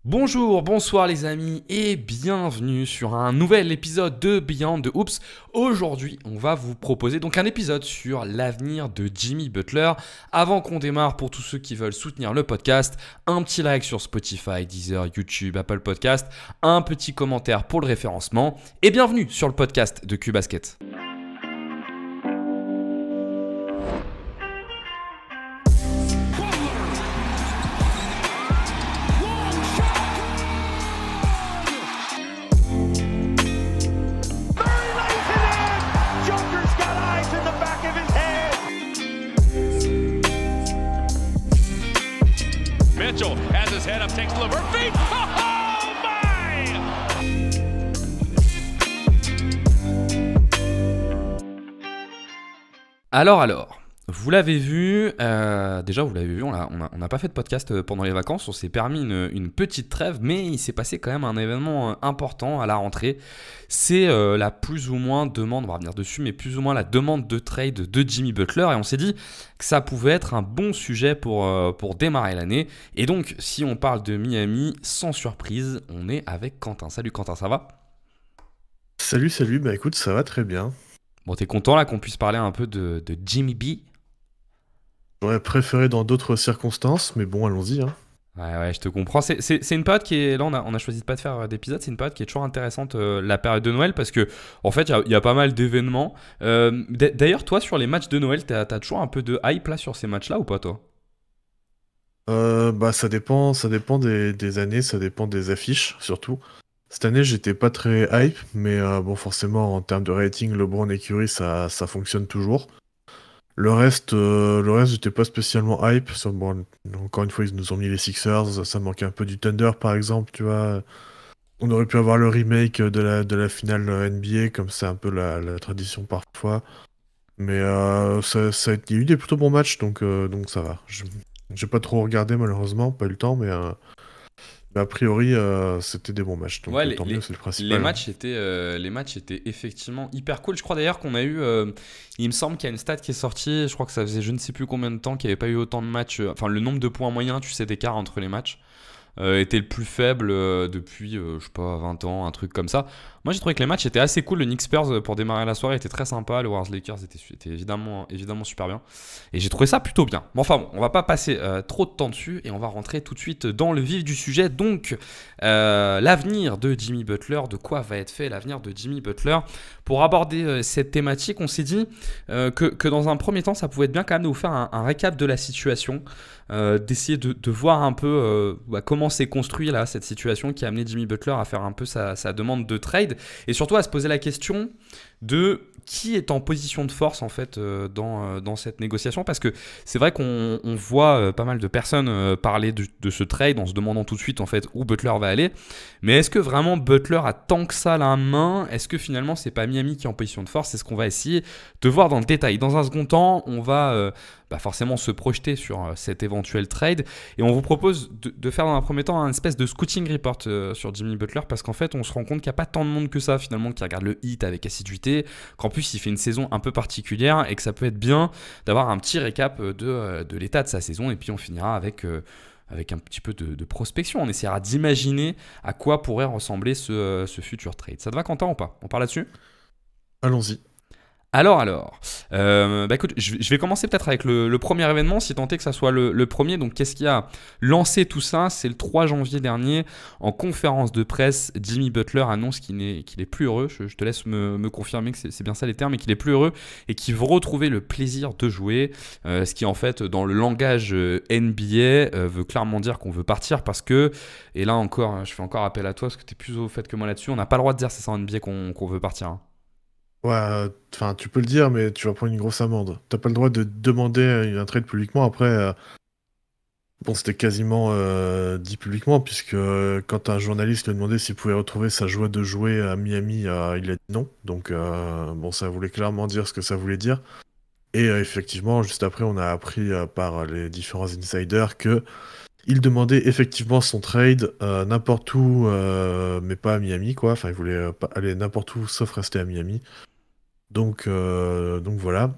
Bonjour, bonsoir les amis et bienvenue sur un nouvel épisode de Beyond the Hoops. Aujourd'hui, on va vous proposer donc un épisode sur l'avenir de Jimmy Butler. Avant qu'on démarre, pour tous ceux qui veulent soutenir le podcast, un petit like sur Spotify, Deezer, YouTube, Apple Podcast, un petit commentaire pour le référencement et bienvenue sur le podcast de Q-Basket. Mitchell has his head up, takes a look for feet. Oh my! Alors, vous l'avez vu, déjà vous l'avez vu, on n'a pas fait de podcast pendant les vacances, on s'est permis une petite trêve, mais il s'est passé quand même un événement important à la rentrée. C'est la plus ou moins demande, on va revenir dessus, mais plus ou moins la demande de trade de Jimmy Butler, et on s'est dit que ça pouvait être un bon sujet pour démarrer l'année. Et donc, si on parle de Miami, sans surprise, on est avec Quentin. Salut Quentin, ça va ? Salut, bah écoute, ça va très bien. Bon, t'es content là qu'on puisse parler un peu de Jimmy B ? J'aurais préféré dans d'autres circonstances, mais bon, allons-y, hein. Ouais, je te comprends. C'est une période qui est... Là, on a choisi de pas de faire d'épisode. C'est une période qui est toujours intéressante, la période de Noël, parce que en fait, il y a pas mal d'événements. D'ailleurs, toi, sur les matchs de Noël, t'as toujours un peu de hype là sur ces matchs-là ou pas, toi ? Bah ça dépend des années, ça dépend des affiches, surtout. Cette année, j'étais pas très hype, mais bon, forcément, en termes de rating, LeBron et Curry, ça fonctionne toujours. Le reste, j'étais pas spécialement hype. Bon, encore une fois, ils nous ont mis les Sixers, ça manquait un peu du Thunder, par exemple, tu vois. On aurait pu avoir le remake de la finale NBA, comme c'est un peu la tradition parfois. Mais il y a eu des plutôt bons matchs, donc ça va. J'ai pas trop regardé, malheureusement, pas eu le temps, mais a priori, c'était des bons matchs. Donc Ouais, tant mieux, c'est le les principal. les matchs étaient effectivement hyper cool. Je crois d'ailleurs qu'on a eu, il me semble qu'il y a une stat qui est sortie, je crois que ça faisait je ne sais plus combien de temps qu'il n'y avait pas eu autant de matchs, enfin le nombre de points moyens, tu sais, d'écart entre les matchs, était le plus faible depuis, je sais pas, 20 ans, un truc comme ça. Moi j'ai trouvé que les matchs étaient assez cool, le Knicks Spurs pour démarrer la soirée était très sympa, le Warriors Lakers était évidemment super bien. Et j'ai trouvé ça plutôt bien. Bon, enfin bon, on va pas passer trop de temps dessus et on va rentrer tout de suite dans le vif du sujet. Donc, l'avenir de Jimmy Butler, de quoi va être fait l'avenir de Jimmy Butler. Pour aborder cette thématique, on s'est dit que dans un premier temps, ça pouvait être bien quand même de vous faire un récap de la situation, d'essayer de voir un peu comment s'est construit là, cette situation qui a amené Jimmy Butler à faire un peu sa demande de trade et surtout à se poser la question de qui est en position de force en fait dans cette négociation, parce que c'est vrai qu'on voit pas mal de personnes parler de ce trade en se demandant tout de suite en fait où Butler va aller, mais est-ce que vraiment Butler a tant que ça la main? Est-ce que finalement c'est pas Miami qui est en position de force? C'est ce qu'on va essayer de voir dans le détail. Dans un second temps, on va forcément se projeter sur cet éventuel trade et on vous propose de faire dans un premier temps un espèce de scouting report sur Jimmy Butler, parce qu'en fait on se rend compte qu'il n'y a pas tant de monde que ça finalement qui regarde le Heat avec assiduité, qu'en plus il fait une saison un peu particulière et que ça peut être bien d'avoir un petit récap de l'état de sa saison, et puis on finira avec un petit peu de prospection. On essaiera d'imaginer à quoi pourrait ressembler ce futur trade. Ça te va, Quentin, ou pas? On parle là-dessus? Allons-y. Alors, écoute, je vais commencer peut-être avec le premier événement, si tant est que ça soit le premier. Donc, qu'est-ce qui a lancé tout ça? C'est le 3 janvier dernier, en conférence de presse, Jimmy Butler annonce qu'il est plus heureux. Je te laisse me confirmer que c'est bien ça les termes, et qu'il est plus heureux et qu'il veut retrouver le plaisir de jouer. Ce qui, en fait, dans le langage NBA, veut clairement dire qu'on veut partir parce que, et là encore, je fais encore appel à toi parce que tu es plus au fait que moi là-dessus, on n'a pas le droit de dire c'est ça en NBA qu'on veut partir, hein. Ouais, enfin, tu peux le dire, mais tu vas prendre une grosse amende. T'as pas le droit de demander un trade publiquement. Après, bon, c'était quasiment dit publiquement, puisque quand un journaliste lui a demandé s'il pouvait retrouver sa joie de jouer à Miami, il a dit non. Donc, bon, ça voulait clairement dire ce que ça voulait dire. Et effectivement, juste après, on a appris par les différents insiders que il demandait effectivement son trade n'importe où, mais pas à Miami, quoi. Enfin, il voulait aller n'importe où sauf rester à Miami. Donc voilà.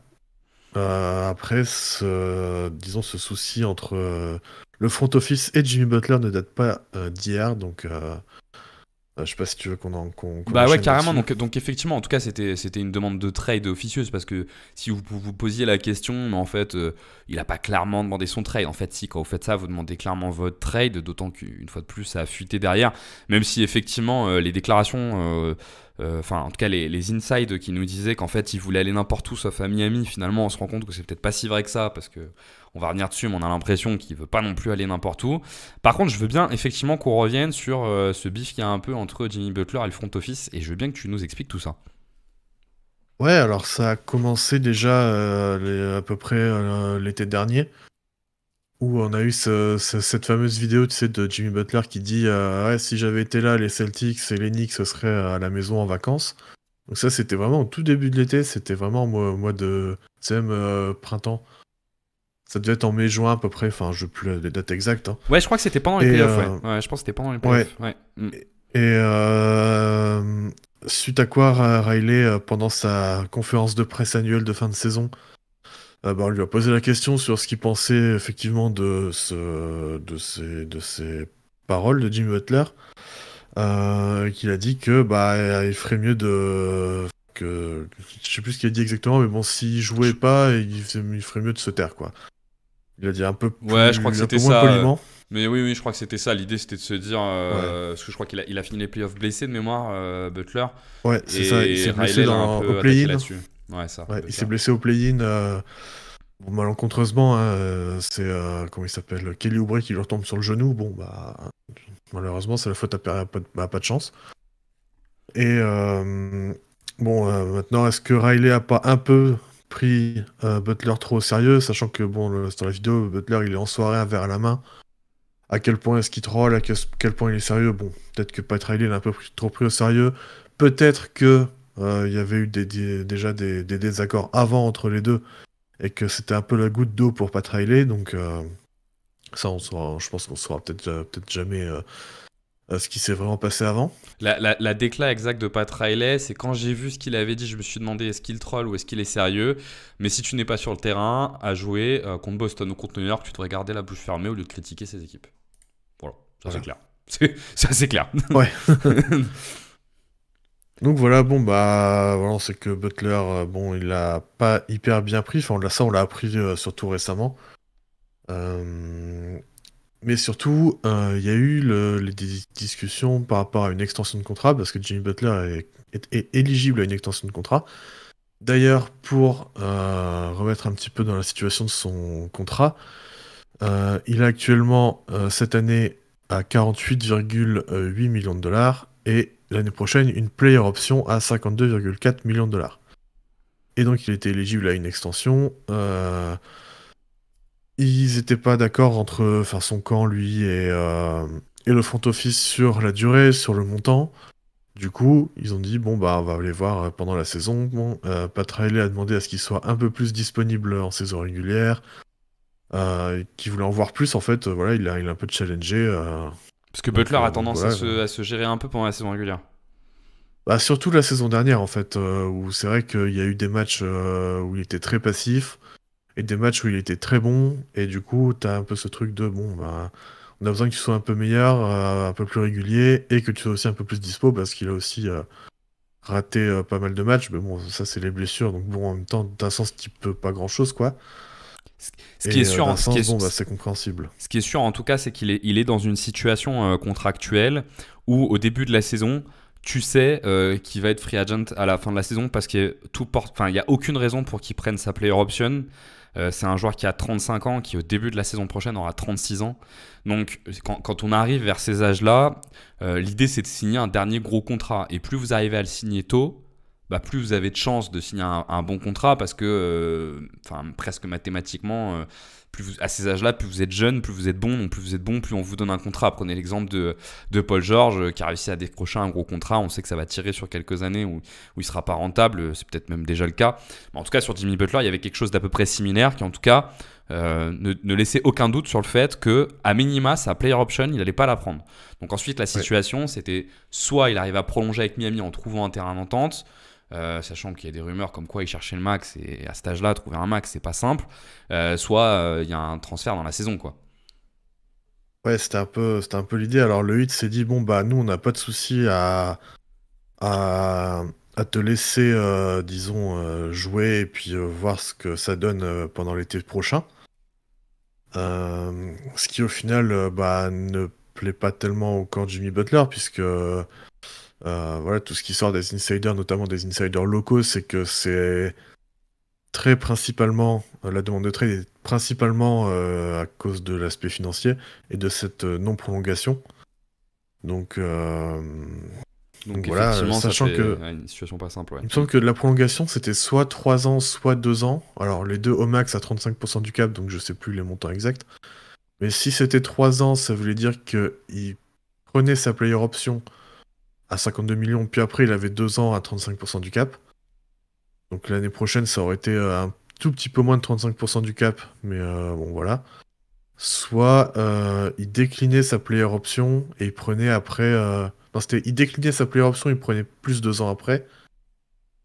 Après, disons, ce souci entre le front office et Jimmy Butler ne datent pas d'hier, donc je sais pas si tu veux qu'on Bah ouais, enchaîne carrément. là-dessus. Donc effectivement, en tout cas, c'était une demande de trade officieuse parce que si vous posiez la question, mais en fait, il a pas clairement demandé son trade. En fait, si, quand vous faites ça, vous demandez clairement votre trade, d'autant qu'une fois de plus, ça a fuité derrière. Même si effectivement, les déclarations, enfin, en tout cas, les insides qui nous disaient qu'en fait, il voulait aller n'importe où sauf à Miami, finalement, on se rend compte que c'est peut-être pas si vrai que ça parce que on va revenir dessus, mais on a l'impression qu'il veut pas non plus aller n'importe où. Par contre, je veux bien effectivement qu'on revienne sur ce bif qu'il y a un peu entre Jimmy Butler et le front office, et je veux bien que tu nous expliques tout ça. Ouais, alors ça a commencé déjà à peu près l'été dernier, où on a eu cette fameuse vidéo, tu sais, de Jimmy Butler qui dit ouais, si j'avais été là, les Celtics et les Knicks seraient à la maison en vacances. Donc ça, c'était vraiment au tout début de l'été, c'était vraiment au mois de, c'est même printemps. Ça devait être en mai-juin à peu près, enfin, je sais plus les dates exactes, hein. Ouais, je crois que c'était pendant les Et playoffs, ouais. Ouais, je pense que c'était pendant les ouais, playoffs. Ouais. et suite à quoi Riley, pendant sa conférence de presse annuelle de fin de saison, bah, on lui a posé la question sur ce qu'il pensait effectivement de ces paroles de Jimmy Butler, qu'il a dit que bah, il ferait mieux je sais plus ce qu'il a dit exactement, mais bon, s'il jouait pas, il ferait mieux de se taire, quoi. Il a dit Ouais, je crois que un c'était peu moins ça. poliment. Mais oui, je crois que c'était ça. L'idée, c'était de se dire. Ouais, Parce que je crois qu'il a fini les playoffs blessé de mémoire, Butler. ouais, c'est ça. Il Et s'est blessé Riley l'a un au peu attaqué play-in. là-dessus. Ouais, ça, Ouais, il Butler. s'est blessé au play-in. Bon, malencontreusement, hein, c'est comment il s'appelle, Kelly Oubre qui lui retombe sur le genou. Bon, bah, malheureusement, c'est la faute à pas de chance. Et bon, maintenant, est-ce que Riley a pas un peu pris Butler trop au sérieux, sachant que bon, dans la vidéo, Butler il est en soirée, un verre à la main. À quel point est-ce qu'il troll, quel point il est sérieux. Bon, peut-être que Pat Riley l'a un peu trop pris au sérieux. Peut-être que il y avait eu déjà des désaccords avant entre les deux et que c'était un peu la goutte d'eau pour Pat Riley. Donc ça, je pense qu'on saura peut-être jamais ce qui s'est vraiment passé avant. La décla exacte de Pat Riley, c'est quand j'ai vu ce qu'il avait dit, je me suis demandé est-ce qu'il troll ou est-ce qu'il est sérieux. Mais si tu n'es pas sur le terrain à jouer contre Boston ou contre New York, tu devrais garder la bouche fermée au lieu de critiquer ses équipes. Voilà, ça c'est Voilà. clair. C'est assez clair. Ouais. Donc voilà, bon bah voilà, on sait que Butler, bon, il l'a pas hyper bien pris. Enfin, on l'a appris surtout récemment. Euh, Mais surtout, il y a eu des discussions par rapport à une extension de contrat, parce que Jimmy Butler est éligible à une extension de contrat. D'ailleurs, pour remettre un petit peu dans la situation de son contrat, il est actuellement cette année à 48,8 millions de dollars et l'année prochaine une player option à 52,4 millions de dollars. Et donc il était éligible à une extension. Ils n'étaient pas d'accord entre son camp, lui, et le front office sur la durée, sur le montant. Du coup, ils ont dit, bon, bah, on va aller voir pendant la saison. Bon, Pat Riley a demandé à ce qu'il soit un peu plus disponible en saison régulière, qu'il voulait en voir plus, en fait. Voilà, il a un peu challengé. Parce que Donc, Butler a donc tendance voilà. à se gérer un peu pendant la saison régulière. Bah, surtout la saison dernière, en fait, où c'est vrai qu'il y a eu des matchs où il était très passif, et des matchs où il était très bon, et du coup, t'as un peu ce truc de, bon, bah, on a besoin que tu sois un peu meilleur, un peu plus régulier, et que tu sois aussi un peu plus dispo, parce qu'il a aussi raté pas mal de matchs, mais bon, ça c'est les blessures, donc bon, en même temps, d'un sens, tu peux pas grand-chose, quoi. Ce qui est Et sûr, d'un sens, bon, bah, c'est compréhensible. ce qui est sûr en tout cas, c'est qu'il est dans une situation contractuelle où au début de la saison, tu sais qu'il va être free agent à la fin de la saison parce qu'il n'y a aucune raison pour qu'il prenne sa player option. C'est un joueur qui a 35 ans, qui au début de la saison prochaine aura 36 ans. Donc quand on arrive vers ces âges-là, l'idée c'est de signer un dernier gros contrat. Et plus vous arrivez à le signer tôt, bah, plus vous avez de chances de signer un bon contrat parce que, presque mathématiquement, à ces âges-là, plus vous êtes jeune, plus vous êtes bon, donc plus vous êtes bon, plus on vous donne un contrat. Prenez l'exemple de Paul George qui a réussi à décrocher un gros contrat. On sait que ça va tirer sur quelques années où il ne sera pas rentable. C'est peut-être même déjà le cas. Mais en tout cas, sur Jimmy Butler, il y avait quelque chose d'à peu près similaire qui, en tout cas, ne laissait aucun doute sur le fait que, à minima, sa player option, il n'allait pas la prendre. Donc ensuite, la situation, c'était soit il arrive à prolonger avec Miami en trouvant un terrain d'entente, sachant qu'il y a des rumeurs comme quoi il cherchait le max et à cet âge-là, trouver un max, c'est pas simple. Soit il y a un transfert dans la saison, quoi. Ouais, c'était un peu l'idée. Alors le Heat s'est dit, bon, bah nous, on n'a pas de souci à, à te laisser, disons, jouer et puis voir ce que ça donne pendant l'été prochain. Ce qui au final bah, ne plaît pas tellement au camp de Jimmy Butler, puisque voilà, tout ce qui sort des insiders, notamment des insiders locaux, c'est que c'est très principalement, la demande de trade est principalement à cause de l'aspect financier et de cette non-prolongation. Donc, Donc voilà, effectivement, ça sachant fait que une situation pas simple, ouais. il me semble que la prolongation c'était soit 3 ans, soit 2 ans. Alors les deux au max à 35% du cap, donc je sais plus les montants exacts. Mais si c'était 3 ans, ça voulait dire qu'il prenait sa player option à 52 millions, puis après il avait 2 ans à 35% du cap. Donc l'année prochaine, ça aurait été un tout petit peu moins de 35% du cap, mais bon voilà. Soit il déclinait sa player option et il prenait après. Non, il déclinait sa player option, il prenait plus 2 ans après.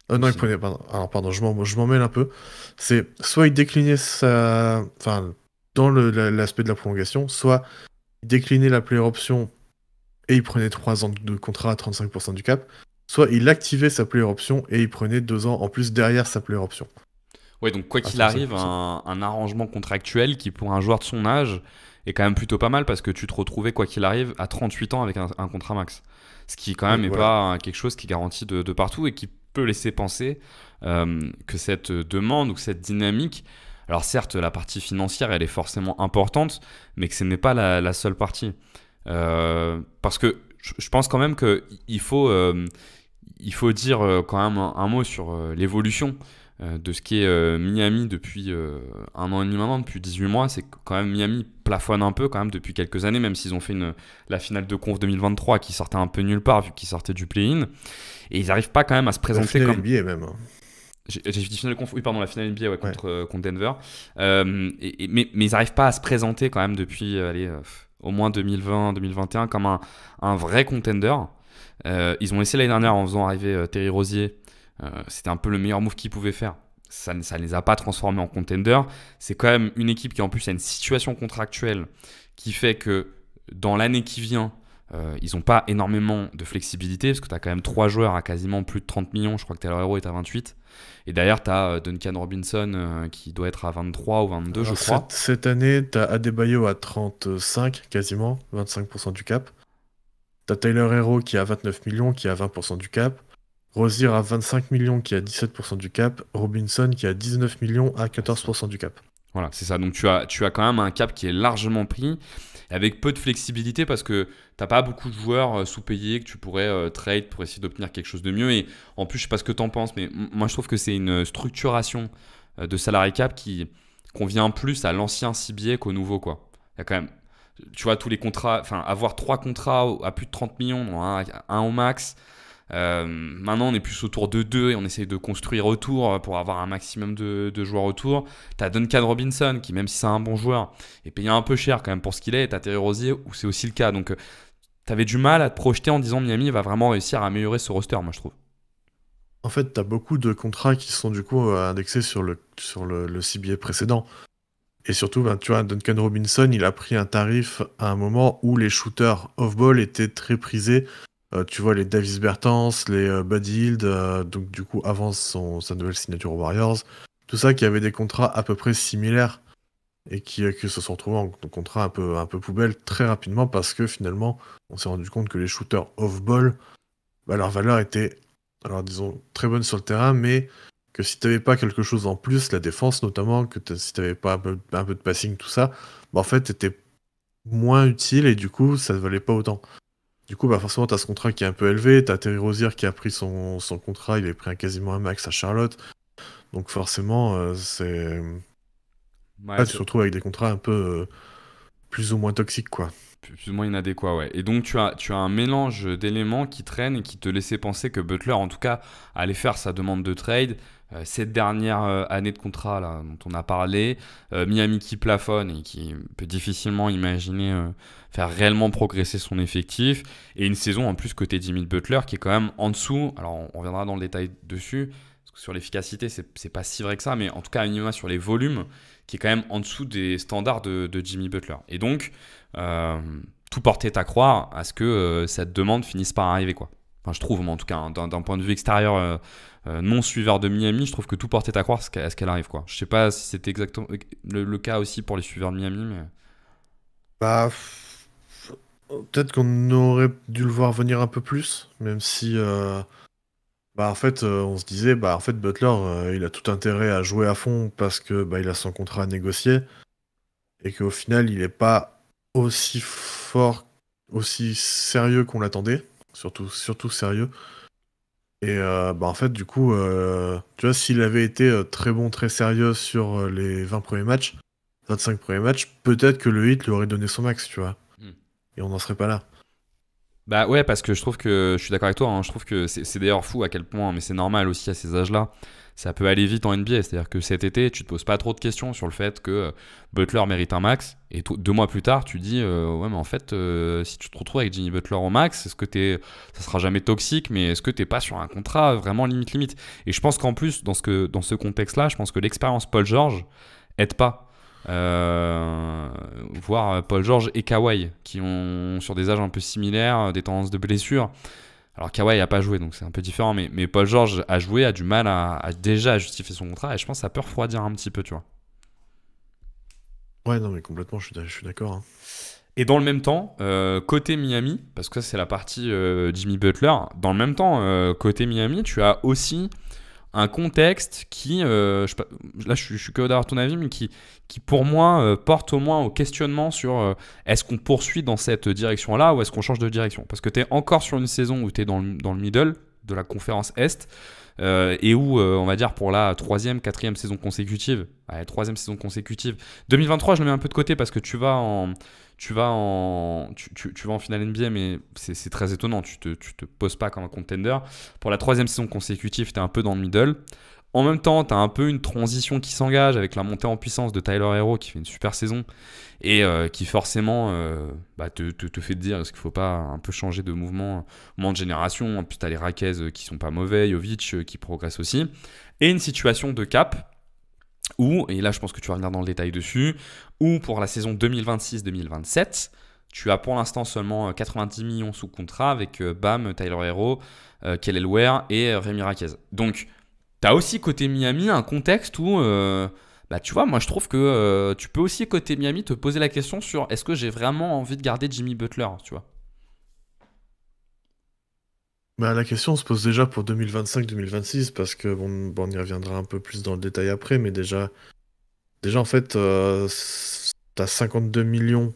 Non, il Aussi. prenait. Pardon, alors, pardon, je m'en mêle un peu. C'est soit il déclinait sa. Enfin, dans l'aspect de la prolongation, soit il déclinait la player option et il prenait 3 ans de contrat à 35% du cap, soit il activait sa player option et il prenait 2 ans en plus derrière sa player option Ouais, donc quoi à qu'il arrive, 35%. un arrangement contractuel qui pour un joueur de son âge est quand même plutôt pas mal parce que tu te retrouvais quoi qu'il arrive à 38 ans avec un contrat max. Ce qui quand Oui, même n'est voilà. pas quelque chose qui est garanti de partout et qui peut laisser penser que cette demande ou que cette dynamique, alors certes la partie financière elle est forcément importante, mais que ce n'est pas la seule partie. Parce que je pense quand même qu'il faut, il faut dire quand même un mot sur l'évolution de ce qui est Miami depuis 1 an et demi maintenant, depuis 18 mois. C'est que quand même Miami plafonne un peu quand même depuis quelques années, même s'ils ont fait la finale de conf 2023 qui sortait un peu nulle part vu qu'ils sortaient du play-in. Et ils n'arrivent pas quand même à se La présenter finale comme... NBA même, hein. J'ai dit finale de conf, oui pardon, la finale NBA ouais, Ouais. contre Denver. Mais ils n'arrivent pas à se présenter quand même depuis au moins 2020-2021 comme un vrai contender. Ils ont essayé l'année dernière en faisant arriver Terry Rozier. C'était un peu le meilleur move qu'ils pouvaient faire. Ça ne les a pas transformés en contender. C'est quand même une équipe qui en plus a une situation contractuelle qui fait que dans l'année qui vient, ils n'ont pas énormément de flexibilité parce que tu as quand même 3 joueurs à quasiment plus de 30 millions. Je crois que Taylor Hero est à 28. Et derrière, tu as Duncan Robinson qui doit être à 23 ou 22, je Alors, crois. cette année, t'as Adebayo à 35, quasiment, 25% du cap. T'as Tyler Hero qui a 29 millions, qui a 20% du cap. Rozier à 25 millions, qui a 17% du cap. Robinson qui a 19 millions à 14% du cap. Voilà, c'est ça. Donc tu as quand même un cap qui est largement pris, avec peu de flexibilité parce que t'as pas beaucoup de joueurs sous-payés que tu pourrais trade pour essayer d'obtenir quelque chose de mieux. Et en plus, je sais pas ce que t'en penses, mais moi je trouve que c'est une structuration de salary cap qui convient plus à l'ancien CBA qu'au nouveau, quoi. Il y a quand même, tu vois, tous les contrats, enfin avoir 3 contrats à plus de 30 millions, dont un au max. Maintenant, on est plus autour de 2 et on essaye de construire autour pour avoir un maximum de joueurs autour. T'as Duncan Robinson qui, même si c'est un bon joueur, est payé un peu cher quand même pour ce qu'il est. Et t'as Terry Rozier où c'est aussi le cas. Donc, t'avais du mal à te projeter en disant Miami va vraiment réussir à améliorer ce roster, moi je trouve. En fait, t'as beaucoup de contrats qui sont du coup indexés sur le CBA précédent. Et surtout, ben, tu vois, Duncan Robinson, il a pris un tarif à un moment où les shooters off-ball étaient très prisés. Tu vois, les Davis Bertans, les Buddy Hield, donc du coup, avant sa nouvelle signature aux Warriors, tout ça qui avait des contrats à peu près similaires et qui se sont retrouvés en contrat un peu poubelle très rapidement parce que finalement, on s'est rendu compte que les shooters off-ball, bah, leur valeur était, alors disons, très bonne sur le terrain, mais que si t'avais pas quelque chose en plus, la défense notamment, si t'avais pas un peu de passing, tout ça, bah, en fait, t'étais moins utile et du coup, ça ne valait pas autant. Du coup, bah forcément, t'as ce contrat qui est un peu élevé, t'as Terry Rozier qui a pris son contrat, il avait pris quasiment un max à Charlotte, donc forcément, Ouais, là, tu te retrouves avec des contrats un peu plus ou moins toxiques, quoi. plus ou moins inadéquat, ouais. Et donc, tu as un mélange d'éléments qui traînent et qui te laissaient penser que Butler, en tout cas, allait faire sa demande de trade. Cette dernière année de contrat là, dont on a parlé, Miami qui plafonne et qui peut difficilement imaginer faire réellement progresser son effectif, et une saison en plus côté Jimmy Butler qui est quand même en dessous, alors on reviendra dans le détail dessus, Parce que sur l'efficacité, c'est pas si vrai que ça, mais en tout cas, à minima sur les volumes, qui est quand même en dessous des standards de Jimmy Butler. Et donc, tout portait à croire à ce que cette demande finisse par arriver, quoi. Enfin, je trouve, moi, en tout cas, hein, d'un point de vue extérieur, non suiveur de Miami, je trouve que tout portait à croire à ce qu'elle arrive, quoi. Je sais pas si c'était exactement le cas aussi pour les suiveurs de Miami, mais... Bah, peut-être qu'on aurait dû le voir venir un peu plus, même si, bah, en fait, on se disait, bah, en fait, Butler, il a tout intérêt à jouer à fond parce que, bah, il a son contrat à négocier et qu'au final, il est pas aussi fort, aussi sérieux qu'on l'attendait, surtout sérieux. Et bah, en fait, du coup, tu vois, s'il avait été très bon, très sérieux sur les 20 premiers matchs, 25 premiers matchs, peut-être que le Heat lui aurait donné son max, tu vois. Et on n'en serait pas là. Bah ouais, parce que je trouve que, je suis d'accord avec toi, hein, je trouve que c'est d'ailleurs fou à quel point, mais c'est normal aussi à ces âges-là, ça peut aller vite en NBA. C'est-à-dire que cet été, tu te poses pas trop de questions sur le fait que Butler mérite un max, et 2 mois plus tard, tu dis, ouais, mais en fait, si tu te retrouves avec Jimmy Butler au max, est-ce que ça sera jamais toxique, mais est-ce que t'es pas sur un contrat vraiment limite? Et je pense qu'en plus, dans ce contexte-là, je pense que l'expérience Paul George aide pas. Voir Paul George et Kawhi qui ont sur des âges un peu similaires des tendances de blessures. Alors Kawhi n'a pas joué, donc c'est un peu différent, mais Paul George a joué, a du mal à déjà justifier son contrat, et je pense que ça peut refroidir un petit peu, tu vois. Ouais, non, mais complètement, je suis d'accord, hein. Et dans le même temps, côté Miami, parce que ça c'est la partie Jimmy Butler, dans le même temps, côté Miami, tu as aussi un contexte qui, là je suis curieux d'avoir ton avis, mais qui pour moi porte au moins au questionnement sur est-ce qu'on poursuit dans cette direction-là ou est-ce qu'on change de direction? Parce que tu es encore sur une saison où tu es dans le middle de la conférence Est et où, on va dire pour la 3e, 4e saison consécutive, 3e saison consécutive, 2023 je le mets un peu de côté parce que tu vas en finale NBA, mais c'est très étonnant, tu te poses pas comme un contender. Pour la 3e saison consécutive, tu es un peu dans le middle. En même temps, tu as un peu une transition qui s'engage avec la montée en puissance de Tyler Herro qui fait une super saison et qui forcément te fait te dire est-ce qu'il ne faut pas un peu changer de mouvement de génération. En plus, tu as les Raquez qui sont pas mauvais, Jovic qui progresse aussi. Et une situation de cap où, et là je pense que tu vas venir dans le détail dessus, où pour la saison 2026-2027, tu as pour l'instant seulement 90 millions sous contrat avec Bam, Tyler Herro, Kelly Ware et Rémi Raquez. Donc, tu as aussi côté Miami un contexte où, tu vois, moi je trouve que tu peux aussi côté Miami te poser la question sur est-ce que j'ai vraiment envie de garder Jimmy Butler, tu vois. Bah, la question se pose déjà pour 2025-2026 parce que bon, on y reviendra un peu plus dans le détail après, mais déjà en fait, t'as 52 millions,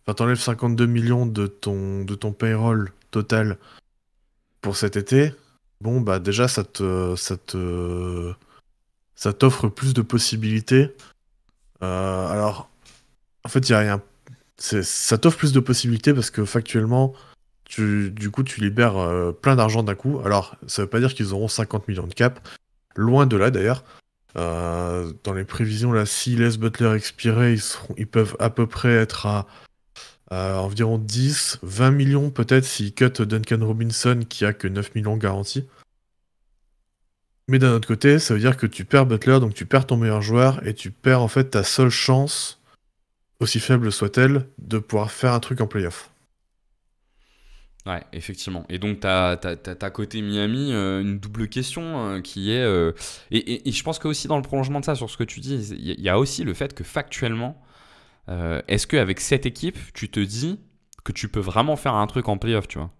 enfin t'enlèves 52 millions de ton payroll total pour cet été. Bon, bah déjà ça t'offre plus de possibilités. Alors, en fait, il y a rien. Ça t'offre plus de possibilités parce que factuellement, du coup, tu libères plein d'argent d'un coup. Alors, ça veut pas dire qu'ils auront 50 millions de cap. Loin de là, d'ailleurs. Dans les prévisions, là, s'ils laissent Butler expirer, ils peuvent à peu près être à environ 10, 20 millions peut-être s'ils cut Duncan Robinson qui a que 9 millions garantis. Mais d'un autre côté, ça veut dire que tu perds Butler, donc tu perds ton meilleur joueur et tu perds en fait ta seule chance, aussi faible soit-elle, de pouvoir faire un truc en playoff. Ouais, effectivement. Et donc, tu as côté Miami une double question qui est... et je pense que aussi dans le prolongement de ça, sur ce que tu dis, il y a aussi le fait que factuellement, est-ce qu'avec cette équipe, tu te dis que tu peux vraiment faire un truc en playoff, tu vois?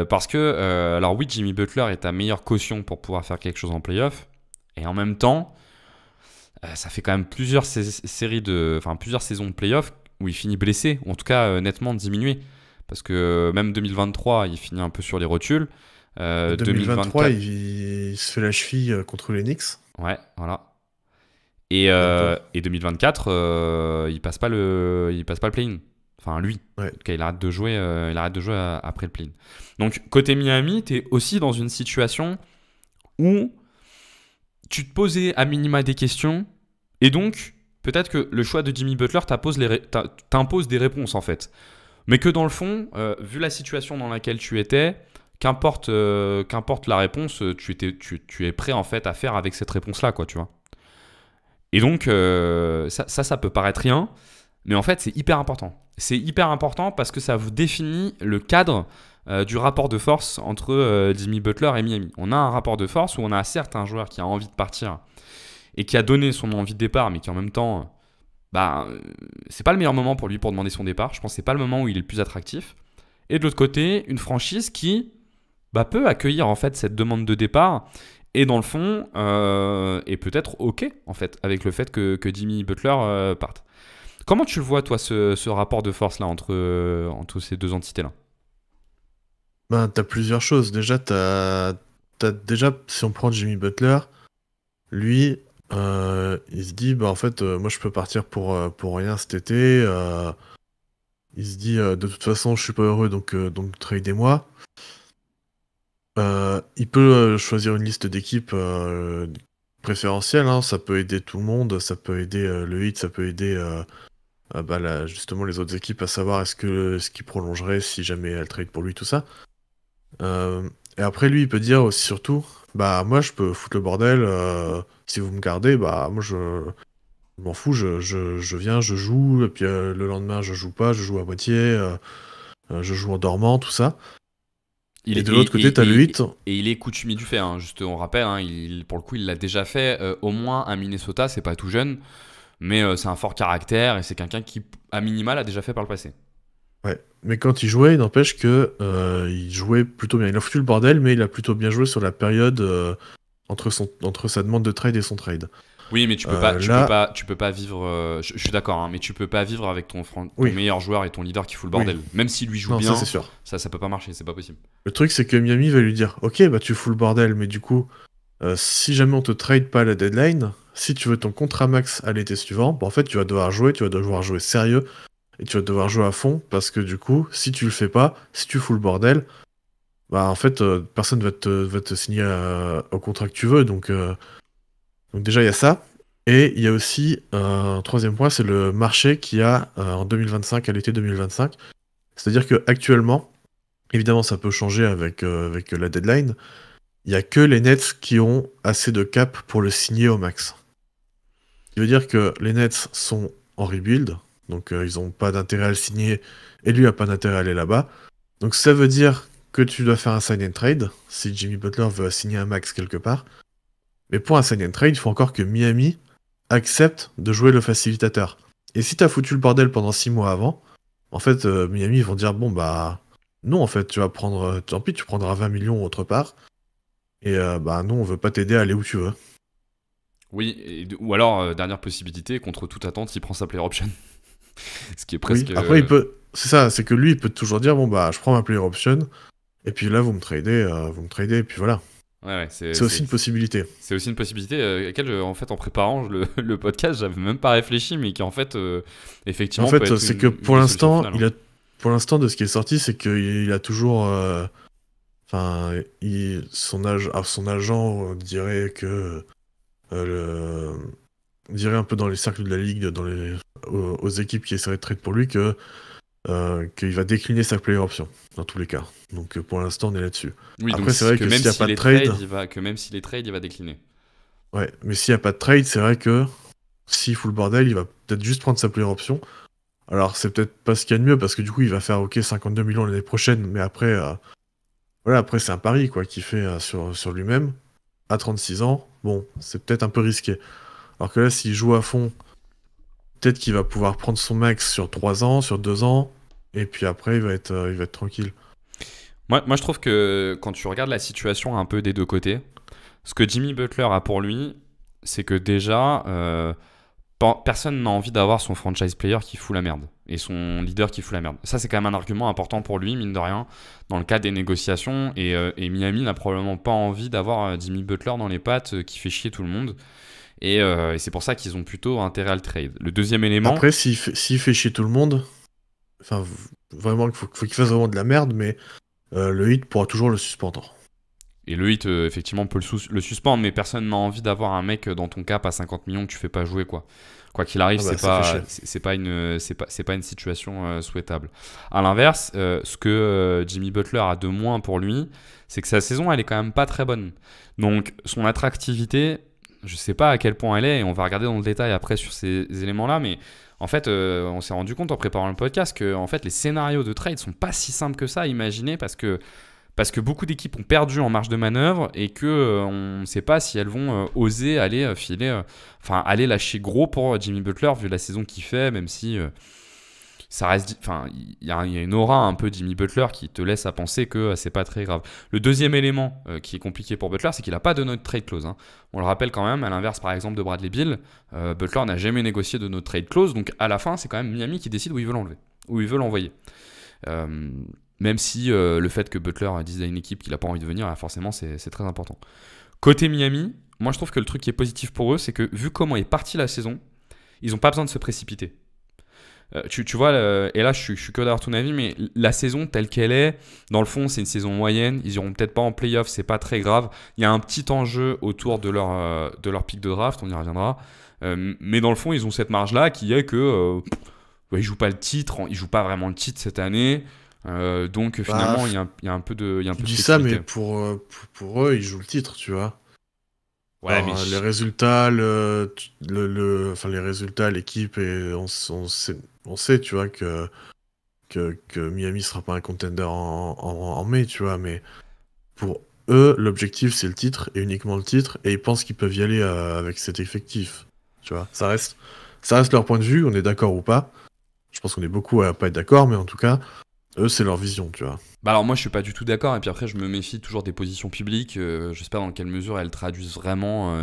Parce que, alors oui, Jimmy Butler est ta meilleure caution pour pouvoir faire quelque chose en playoff. Et en même temps, ça fait quand même plusieurs saisons de playoff où il finit blessé, ou en tout cas nettement diminué. Parce que même 2023, il finit un peu sur les rotules. 2023, il se fait la cheville contre les Knicks. Ouais, voilà. Et 2024, il passe pas le play-in. Enfin, lui. Ouais. En tout cas, il arrête de jouer après le play-in. Donc, côté Miami, tu es aussi dans une situation où tu te posais à minima des questions. Et donc, peut-être que le choix de Jimmy Butler t'impose des réponses, en fait. Mais que dans le fond, vu la situation dans laquelle tu étais, qu'importe la réponse, tu es prêt en fait à faire avec cette réponse-là, quoi, tu vois. Et donc, ça peut paraître rien, mais en fait, c'est hyper important. C'est hyper important parce que ça vous définit le cadre du rapport de force entre Jimmy Butler et Miami. On a un rapport de force où on a certes un joueur qui a envie de partir et qui a donné son envie de départ, mais qui en même temps, c'est pas le meilleur moment pour lui pour demander son départ. Je pense que c'est pas le moment où il est le plus attractif. Et de l'autre côté, une franchise qui peut accueillir en fait cette demande de départ et dans le fond est peut-être ok en fait avec le fait que Jimmy Butler parte. Comment tu le vois toi ce rapport de force là entre ces deux entités là? Ben, t'as plusieurs choses. Déjà, déjà, si on prend Jimmy Butler, lui, il se dit, bah en fait, moi je peux partir pour rien cet été. Il se dit, de toute façon, je suis pas heureux, donc tradez-moi. Il peut choisir une liste d'équipes préférentielle, hein, ça peut aider tout le monde, ça peut aider le Heat, ça peut aider justement les autres équipes à savoir est-ce qu'il prolongerait si jamais elle trade pour lui, tout ça. Et après, lui, il peut dire aussi surtout, bah moi je peux foutre le bordel, si vous me gardez, bah moi je m'en fous, je viens, je joue, et puis le lendemain je joue pas, je joue à moitié, je joue en dormant, tout ça. Et de l'autre côté, t'as le 8. Et il est coutumier du fait, hein, juste on rappelle, hein, pour le coup il l'a déjà fait au moins à Minnesota, c'est pas tout jeune, mais c'est un fort caractère et c'est quelqu'un qui, à minima, l'a déjà fait par le passé. Ouais, mais quand il jouait, il n'empêche que il jouait plutôt bien. Il a foutu le bordel, mais il a plutôt bien joué sur la période entre sa demande de trade et son trade. Oui, mais tu peux pas vivre. Je suis d'accord, hein, mais tu peux pas vivre avec ton Oui. meilleur joueur et ton leader qui fout le bordel. Oui. Même s'il lui joue Non, bien, ça c'est sûr. ça peut pas marcher, c'est pas possible. Le truc, c'est que Miami va lui dire, ok, bah tu fous le bordel, mais du coup, si jamais on te trade pas à la deadline, si tu veux ton contrat max à l'été suivant, bah, en fait, tu vas devoir jouer sérieux, et tu vas devoir jouer à fond, parce que du coup, si tu le fais pas, si tu fous le bordel, bah en fait, personne va te signer au contrat que tu veux, donc déjà, il y a ça. Et il y a aussi un troisième point, c'est le marché qu'il y a en 2025, à l'été 2025. C'est-à-dire qu'actuellement, évidemment, ça peut changer avec la deadline, il n'y a que les Nets qui ont assez de cap pour le signer au max. Ce qui veut dire que les Nets sont en rebuild, donc ils n'ont pas d'intérêt à le signer, et lui n'a pas d'intérêt à aller là-bas. Donc ça veut dire que tu dois faire un sign and trade, si Jimmy Butler veut signer un max quelque part. Mais pour un sign and trade, il faut encore que Miami accepte de jouer le facilitateur. Et si t'as foutu le bordel pendant 6 mois avant, en fait, Miami, ils vont dire, bon, bah, non, en fait, tu vas prendre, tant pis, tu prendras 20 millions autre part, et non, on veut pas t'aider à aller où tu veux. Oui, ou alors, dernière possibilité, contre toute attente, il prend sa player option. Ce qui est presque... Oui, après, il peut, c'est ça, c'est que lui, il peut toujours dire, bon, bah, je prends ma player option, et puis là, vous me tradez, et puis voilà. Ouais, c'est aussi une possibilité. C'est aussi une possibilité à laquelle, en fait, en préparant le podcast, j'avais même pas réfléchi, mais qui en fait, effectivement, en fait, peut être c'est que pour l'instant, pour l'instant, de ce qui est sorti, c'est qu'il a toujours, son agent dirait que dirait un peu dans les cercles de la ligue, aux équipes qui essaieraient de trade pour lui, qu'il va décliner sa player option dans tous les cas. Donc pour l'instant, on est là-dessus. Oui, après, donc c'est vrai que s'il n'y a pas de trade, que même s'il est trade, il va décliner. Ouais, mais s'il n'y a pas de trade, c'est vrai que s'il fout le bordel, il va peut-être juste prendre sa player option. Alors c'est peut-être pas ce qu'il y a de mieux, parce que du coup, il va faire 52 millions l'année prochaine, mais après, après c'est un pari quoi qu'il fait sur lui-même. À 36 ans, bon, c'est peut-être un peu risqué. Alors que là, s'il joue à fond, peut-être qu'il va pouvoir prendre son max sur 3 ans, sur 2 ans, et puis après, il va être tranquille. Moi, je trouve que quand tu regardes la situation un peu des deux côtés, ce que Jimmy Butler a pour lui, c'est que déjà, personne n'a envie d'avoir son franchise player qui fout la merde et son leader qui fout la merde. Ça, c'est quand même un argument important pour lui, mine de rien, dans le cadre des négociations. Et Miami n'a probablement pas envie d'avoir Jimmy Butler dans les pattes qui fait chier tout le monde. Et c'est pour ça qu'ils ont plutôt intérêt à le trade. Le deuxième élément... Après, s'il fait chier tout le monde, enfin, vraiment, il faut qu'il fasse vraiment de la merde, mais le Heat pourra toujours le suspendre. Et le hit, effectivement, peut le suspendre, mais personne n'a envie d'avoir un mec dans ton cap à 50 millions que tu fais pas jouer, quoi. Quoi qu'il arrive, c'est pas une situation souhaitable. À l'inverse, ce que Jimmy Butler a de moins pour lui, c'est que sa saison, elle est quand même pas très bonne. Donc, son attractivité, je sais pas à quel point elle est, et on va regarder dans le détail après sur ces éléments-là, mais en fait, on s'est rendu compte en préparant le podcast que en fait, les scénarios de trade sont pas si simples que ça à imaginer parce que beaucoup d'équipes ont perdu en marge de manœuvre et que on ne sait pas si elles vont oser aller aller lâcher gros pour Jimmy Butler vu la saison qu'il fait, même si ça reste, il y a une aura un peu Jimmy Butler qui te laisse à penser que c'est pas très grave. Le deuxième élément qui est compliqué pour Butler, c'est qu'il n'a pas de no trade clause. Hein. On le rappelle quand même, à l'inverse par exemple de Bradley Beal, Butler n'a jamais négocié de no trade clause, donc à la fin c'est quand même Miami qui décide où il veut l'enlever, où il veut l'envoyer. Même si le fait que Butler dise à une équipe qu'il n'a pas envie de venir, forcément c'est très important. Côté Miami, moi je trouve que le truc qui est positif pour eux, c'est que vu comment est partie la saison, ils n'ont pas besoin de se précipiter. Tu vois, et là je suis que d'avoir ton avis, mais la saison telle qu'elle est, dans le fond c'est une saison moyenne, ils iront peut-être pas en playoff, c'est pas très grave. Il y a un petit enjeu autour de leur pick de draft, on y reviendra. Mais dans le fond ils ont cette marge là qui est que ils jouent pas le titre, ils jouent pas vraiment le titre cette année. Donc finalement il y a un peu de tu dis ça, mais pour eux ils jouent le titre, tu vois. Ouais, alors, mais les résultats, les résultats, l'équipe, et on sait, tu vois, que Miami sera pas un contender en mai, tu vois, mais pour eux, l'objectif c'est le titre et uniquement le titre, et ils pensent qu'ils peuvent y aller avec cet effectif, tu vois. Ça reste leur point de vue, on est d'accord ou pas. Je pense qu'on est beaucoup à pas être d'accord, mais en tout cas, eux c'est leur vision, tu vois. Bah alors moi je suis pas du tout d'accord, et puis après je me méfie toujours des positions publiques, j'espère dans quelle mesure elles traduisent vraiment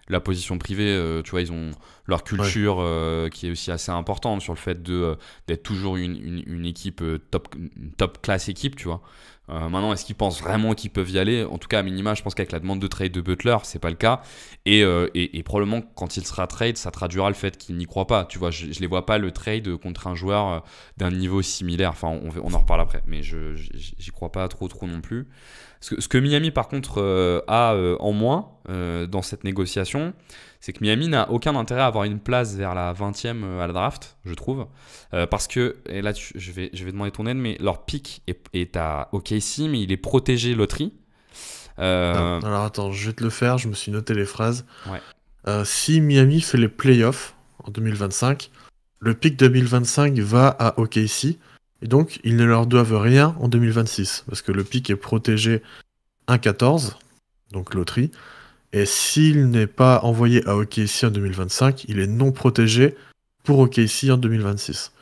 la position privée, tu vois, ils ont leur culture qui est aussi assez importante sur le fait d'être toujours une équipe top class équipe, tu vois. Maintenant, est-ce qu'ils pensent vraiment qu'ils peuvent y aller? En tout cas, à minima, je pense qu'avec la demande de trade de Butler, c'est pas le cas. Et probablement, quand il sera trade, ça traduira le fait qu'il n'y croit pas. Tu vois, je les vois pas le trade contre un joueur d'un niveau similaire. Enfin, on en reparle après, mais j'y crois pas trop non plus. Ce que Miami, par contre, a en moins dans cette négociation, c'est que Miami n'a aucun intérêt à avoir une place vers la 20e à la draft, je trouve. Parce que, et là je vais demander ton aide, mais leur pick est à OKC, mais il est protégé loterie. Alors attends, je vais te le faire, je me suis noté les phrases. Ouais. Si Miami fait les playoffs en 2025, le pick 2025 va à OKC, et donc ils ne leur doivent rien en 2026, parce que le pick est protégé 1-14, donc loterie. Et s'il n'est pas envoyé à OKC en 2025, il est non protégé pour OKC en 2026.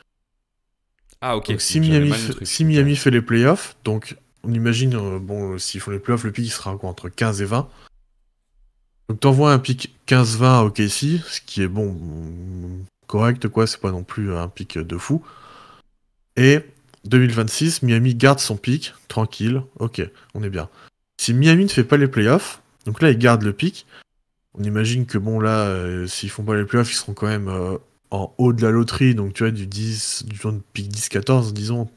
Ah ok. Donc si Miami fait les playoffs, donc on imagine, s'ils font les playoffs, le pick il sera quoi, entre 15 et 20. Donc t'envoies un pick 15-20 à OKC, ce qui est correct quoi, c'est pas non plus un pick de fou. Et 2026, Miami garde son pick, tranquille, ok, on est bien. Si Miami ne fait pas les playoffs, donc là, ils gardent le pick. On imagine que s'ils font pas les playoffs, ils seront quand même en haut de la loterie. Donc tu vois, du pick 10-14, disons.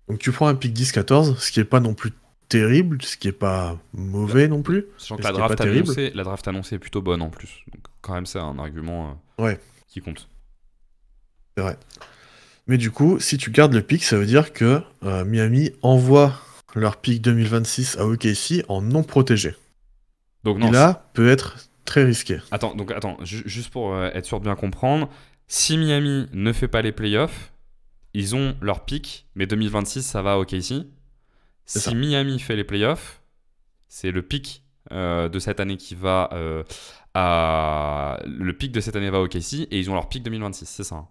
Donc tu prends un pick 10-14, ce qui est pas non plus terrible, ce qui est pas mauvais non plus. Sachant que la draft annoncée est plutôt bonne en plus. Donc quand même, c'est un argument qui compte. C'est vrai. Mais du coup, si tu gardes le pick, ça veut dire que Miami envoie leur pick 2026 à OKC en non protégé. Donc non, et là, peut être très risqué. Attends, juste pour être sûr de bien comprendre, si Miami ne fait pas les playoffs, ils ont leur pick, mais 2026, ça va à OKC. Si Miami fait les playoffs, c'est le pick de cette année qui va le pick de cette année va à OKC, et ils ont leur pick 2026, c'est ça hein?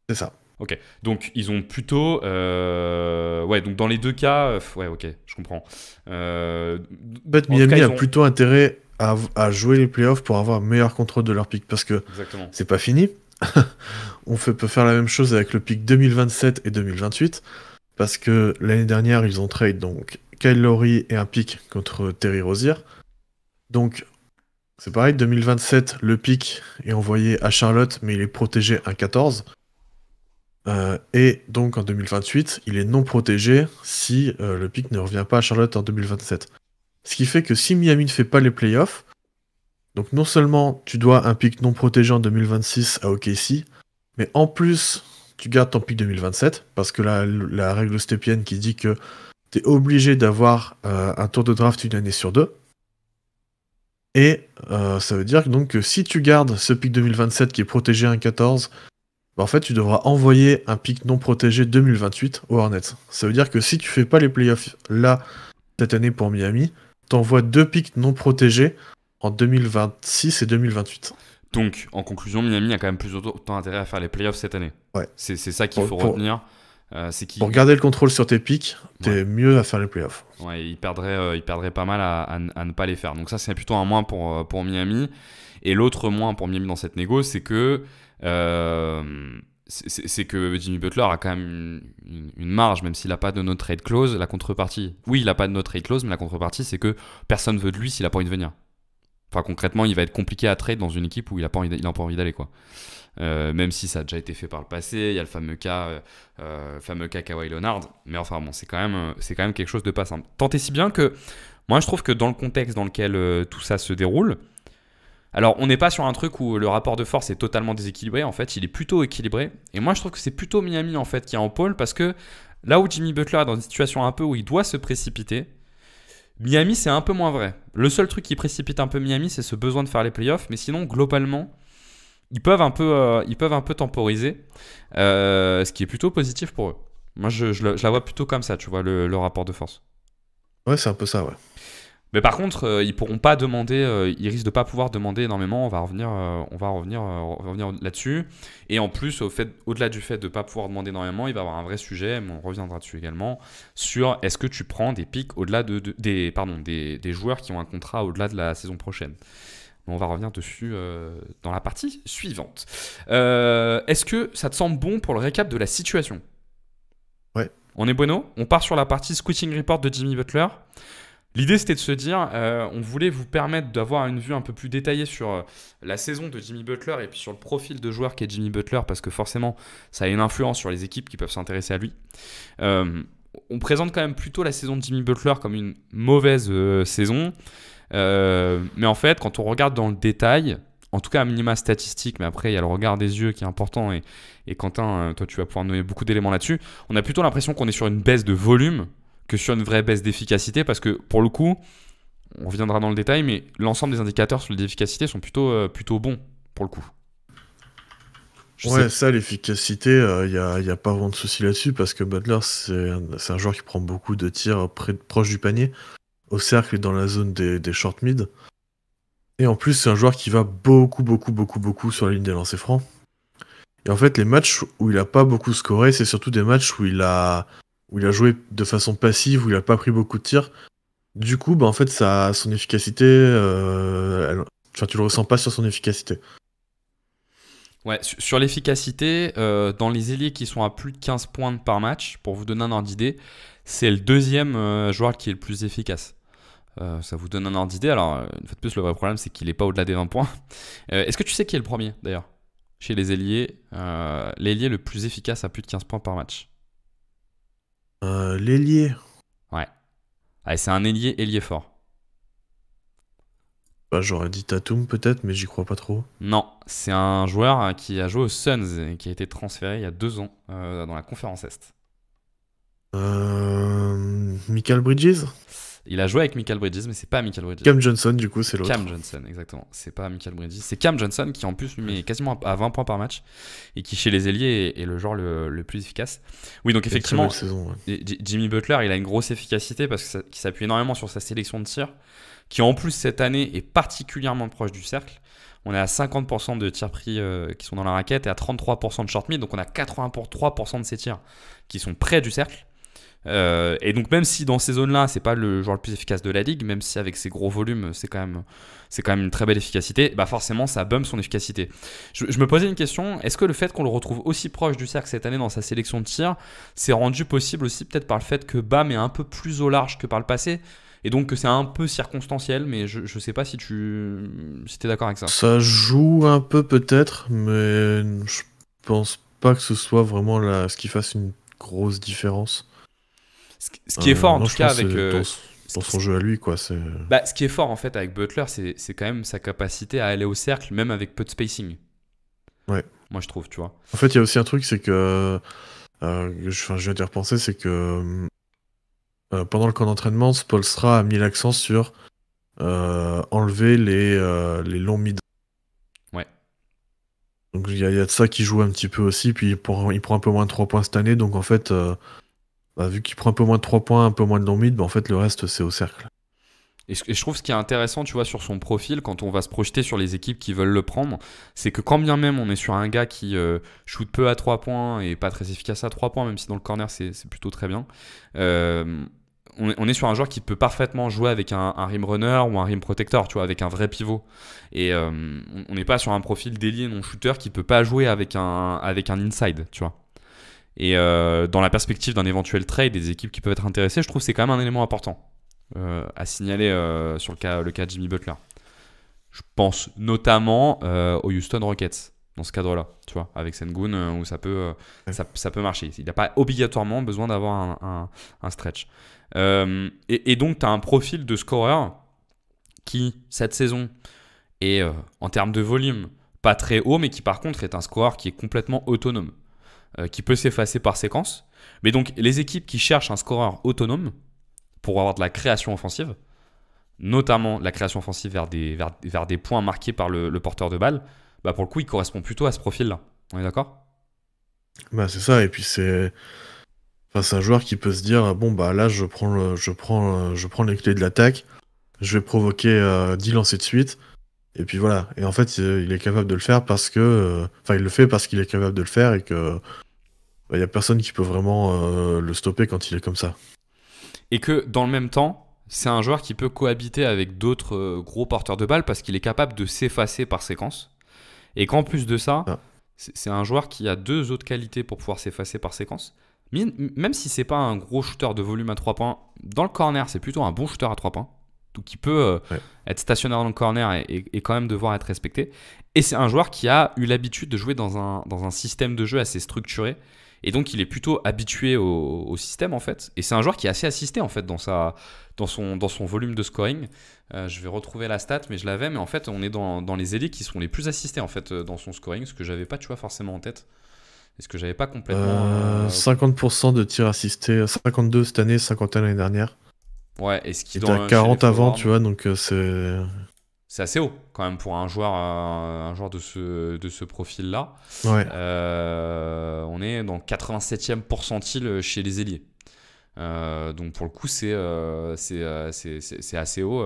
C'est ça. Ok, donc ils ont plutôt... donc dans les deux cas... ok, je comprends. Miami a plutôt intérêt à jouer les playoffs pour avoir un meilleur contrôle de leur pick, parce que c'est pas fini. On peut faire la même chose avec le pick 2027 et 2028, parce que l'année dernière, ils ont trade donc Kyle Lowry et un pick contre Terry Rozier. Donc, c'est pareil, 2027, le pick est envoyé à Charlotte, mais il est protégé 1-14. Et donc en 2028, il est non protégé si le pick ne revient pas à Charlotte en 2027. Ce qui fait que si Miami ne fait pas les playoffs, donc non seulement tu dois un pick non protégé en 2026 à OKC, mais en plus tu gardes ton pick 2027, parce que la règle stépienne qui dit que tu es obligé d'avoir un tour de draft une année sur deux. Et ça veut dire donc que si tu gardes ce pick 2027 qui est protégé à 1,14, en fait tu devras envoyer un pick non protégé 2028 aux Hornets. Ça veut dire que si tu fais pas les playoffs là, cette année pour Miami, t'envoies 2 picks non protégés en 2026 et 2028. Donc, en conclusion, Miami a quand même plus autant intérêt à faire les playoffs cette année. Ouais. C'est ça qu'il faut retenir. Pour garder le contrôle sur tes picks, t'es mieux à faire les playoffs. Ouais, il perdrait pas mal à ne pas les faire. Donc ça, c'est plutôt un moins pour Miami. Et l'autre moins pour Miami dans cette négo, c'est que Jimmy Butler a quand même une marge, même s'il n'a pas de no trade clause. La contrepartie, oui, il n'a pas de no trade clause, mais la contrepartie, c'est que personne ne veut de lui s'il n'a pas envie de venir. Enfin, concrètement, il va être compliqué à trade dans une équipe où il n'a pas envie d'aller, quoi. Même si ça a déjà été fait par le passé, il y a le fameux cas Kawhi Leonard, mais enfin bon, c'est quand même quelque chose de pas simple. Tant et si bien que moi je trouve que dans le contexte dans lequel tout ça se déroule, alors on n'est pas sur un truc où le rapport de force est totalement déséquilibré, en fait il est plutôt équilibré, et moi je trouve que c'est plutôt Miami en fait qui est en pôle, parce que là où Jimmy Butler est dans une situation un peu où il doit se précipiter, Miami c'est un peu moins vrai. Le seul truc qui précipite un peu Miami, c'est ce besoin de faire les playoffs, mais sinon globalement ils peuvent un peu temporiser, ce qui est plutôt positif pour eux. Moi, je la vois plutôt comme ça, tu vois, le rapport de force. Ouais, c'est un peu ça, ouais. Mais par contre, ils pourront pas demander, ils risquent de pas pouvoir demander énormément. On va revenir là-dessus. Et en plus, au-delà du fait de pas pouvoir demander énormément, il va y avoir un vrai sujet, mais on reviendra dessus également, sur est-ce que tu prends des pics au-delà des joueurs qui ont un contrat au-delà de la saison prochaine. On va revenir dessus dans la partie suivante. Est-ce que ça te semble bon pour le récap de la situation ? Ouais. On est bueno ? On part sur la partie scouting report de Jimmy Butler. L'idée, c'était de se dire, on voulait vous permettre d'avoir une vue un peu plus détaillée sur la saison de Jimmy Butler et puis sur le profil de joueur qu'est Jimmy Butler, parce que forcément, ça a une influence sur les équipes qui peuvent s'intéresser à lui. On présente quand même plutôt la saison de Jimmy Butler comme une mauvaise saison. Mais en fait, quand on regarde dans le détail, en tout cas à minima statistique, mais après il y a le regard des yeux qui est important, et Quentin, toi tu vas pouvoir donner beaucoup d'éléments là-dessus, on a plutôt l'impression qu'on est sur une baisse de volume que sur une vraie baisse d'efficacité, parce que pour le coup, on reviendra dans le détail, mais l'ensemble des indicateurs sur l'efficacité sont plutôt bons pour le coup. Ça, l'efficacité, il n'y a pas vraiment de souci là-dessus, parce que Butler, c'est un joueur qui prend beaucoup de tirs proche du panier, au cercle et dans la zone des short mid. Et en plus, c'est un joueur qui va beaucoup sur la ligne des lancers francs. Et en fait, les matchs où il a pas beaucoup scoré, c'est surtout des matchs où il a joué de façon passive, où il a pas pris beaucoup de tirs. Du coup, en fait, son efficacité, tu le ressens pas sur son efficacité. Ouais, sur l'efficacité, dans les ailiers qui sont à plus de 15 points par match, pour vous donner un ordre d'idée, c'est le deuxième joueur qui est le plus efficace. Ça vous donne un ordre d'idée. Alors, une fois de plus, le vrai problème, c'est qu'il n'est pas au-delà des 20 points. Est-ce que tu sais qui est le premier, d'ailleurs, chez les ailiers, l'ailier le plus efficace à plus de 15 points par match? L'ailier. Ouais. C'est un ailier fort. J'aurais dit Tatum peut-être, mais j'y crois pas trop. Non, c'est un joueur qui a joué aux Suns et qui a été transféré il y a 2 ans dans la conférence Est. Mikal Bridges. Il a joué avec Mikal Bridges, mais c'est pas Mikal Bridges. Cam Johnson, du coup, c'est l'autre. Cam Johnson, exactement. C'est pas Mikal Bridges. C'est Cam Johnson qui, en plus, lui met quasiment à 20 points par match et qui, chez les ailiers, est le joueur le plus efficace. Oui, donc effectivement, Jimmy Butler, il a une grosse efficacité parce qu'il s'appuie énormément sur sa sélection de tirs, qui, en plus, cette année, est particulièrement proche du cercle. On est à 50% de tirs pris qui sont dans la raquette et à 33% de short mid. Donc, on a 83% de ces tirs qui sont près du cercle. Et donc même si dans ces zones-là c'est pas le joueur le plus efficace de la ligue, même si avec ses gros volumes c'est quand même une très belle efficacité, bah forcément ça bump son efficacité. Je me posais une question, est-ce que le fait qu'on le retrouve aussi proche du cercle cette année dans sa sélection de tir, c'est rendu possible aussi peut-être par le fait que Bam est un peu plus au large que par le passé, et donc que c'est un peu circonstanciel, mais je sais pas si t'es d'accord avec ça. Ça joue un peu peut-être, mais je pense pas que ce soit vraiment ce qui fasse une grosse différence. Ce qui est fort en tout cas avec dans son jeu à lui, quoi. Bah, ce qui est fort en fait avec Butler, c'est quand même sa capacité à aller au cercle, même avec peu de spacing. Ouais. Moi, je trouve, tu vois. En fait, il y a aussi un truc, c'est que je viens d'y repenser, c'est que pendant le camp d'entraînement, Spoelstra a mis l'accent sur enlever les longs mid. Ouais. Donc il y a de ça qui joue un petit peu aussi, puis il prend un peu moins de 3 points cette année, donc en fait, vu qu'il prend un peu moins de 3 points, un peu moins de long mid, en fait le reste c'est au cercle. Et je trouve ce qui est intéressant, tu vois, sur son profil, quand on va se projeter sur les équipes qui veulent le prendre, c'est que quand bien même on est sur un gars qui shoot peu à 3 points et pas très efficace à 3 points, même si dans le corner c'est plutôt très bien, on est sur un joueur qui peut parfaitement jouer avec un rim runner ou un rim protector, tu vois, avec un vrai pivot. Et on n'est pas sur un profil d'ailier non shooter qui peut pas jouer avec un inside, tu vois. Et dans la perspective d'un éventuel trade, des équipes qui peuvent être intéressées, je trouve que c'est quand même un élément important à signaler sur le cas de Jimmy Butler. Je pense notamment aux Houston Rockets dans ce cadre-là, tu vois, avec Sengun où ça peut marcher. Il n'a pas obligatoirement besoin d'avoir un stretch. Et donc, tu as un profil de scoreur qui, cette saison, est en termes de volume pas très haut, mais qui par contre est un scoreur qui est complètement autonome, qui peut s'effacer par séquence. Mais donc, les équipes qui cherchent un scoreur autonome pour avoir de la création offensive, notamment la création offensive vers des points marqués par le porteur de balle, bah pour le coup, il correspond plutôt à ce profil-là. On est d'accord ? Bah c'est ça, et puis c'est un joueur qui peut se dire bon bah là je prends les clés de l'attaque, je vais provoquer 10 lancers de suite, et puis voilà. Et en fait il est capable de le faire parce que il le fait parce qu'il est capable de le faire et que il y a personne qui peut vraiment le stopper quand il est comme ça. Et que dans le même temps, c'est un joueur qui peut cohabiter avec d'autres gros porteurs de balles parce qu'il est capable de s'effacer par séquence. Et qu'en plus de ça, c'est un joueur qui a deux autres qualités pour pouvoir s'effacer par séquence. Même si c'est pas un gros shooter de volume à 3 points, dans le corner, c'est plutôt un bon shooter à 3 points. Donc il peut être stationnaire dans le corner et quand même devoir être respecté. Et c'est un joueur qui a eu l'habitude de jouer dans un système de jeu assez structuré. Et donc il est plutôt habitué au système en fait. Et c'est un joueur qui est assez assisté en fait dans son volume de scoring. Je vais retrouver la stat, mais je l'avais. Mais en fait, on est dans les ailiers qui sont les plus assistés en fait dans son scoring, ce que j'avais pas, tu vois, forcément en tête. Et ce que j'avais pas complètement. 50% de tirs assistés, 52 cette année, 51 l'année dernière. Ouais. Et ce qui était à 40 avant, tu vois, donc c'est. C'est assez haut quand même pour un joueur de ce profil-là. Ouais. On est dans 87e percentile chez les ailiers. Donc pour le coup, c'est assez haut.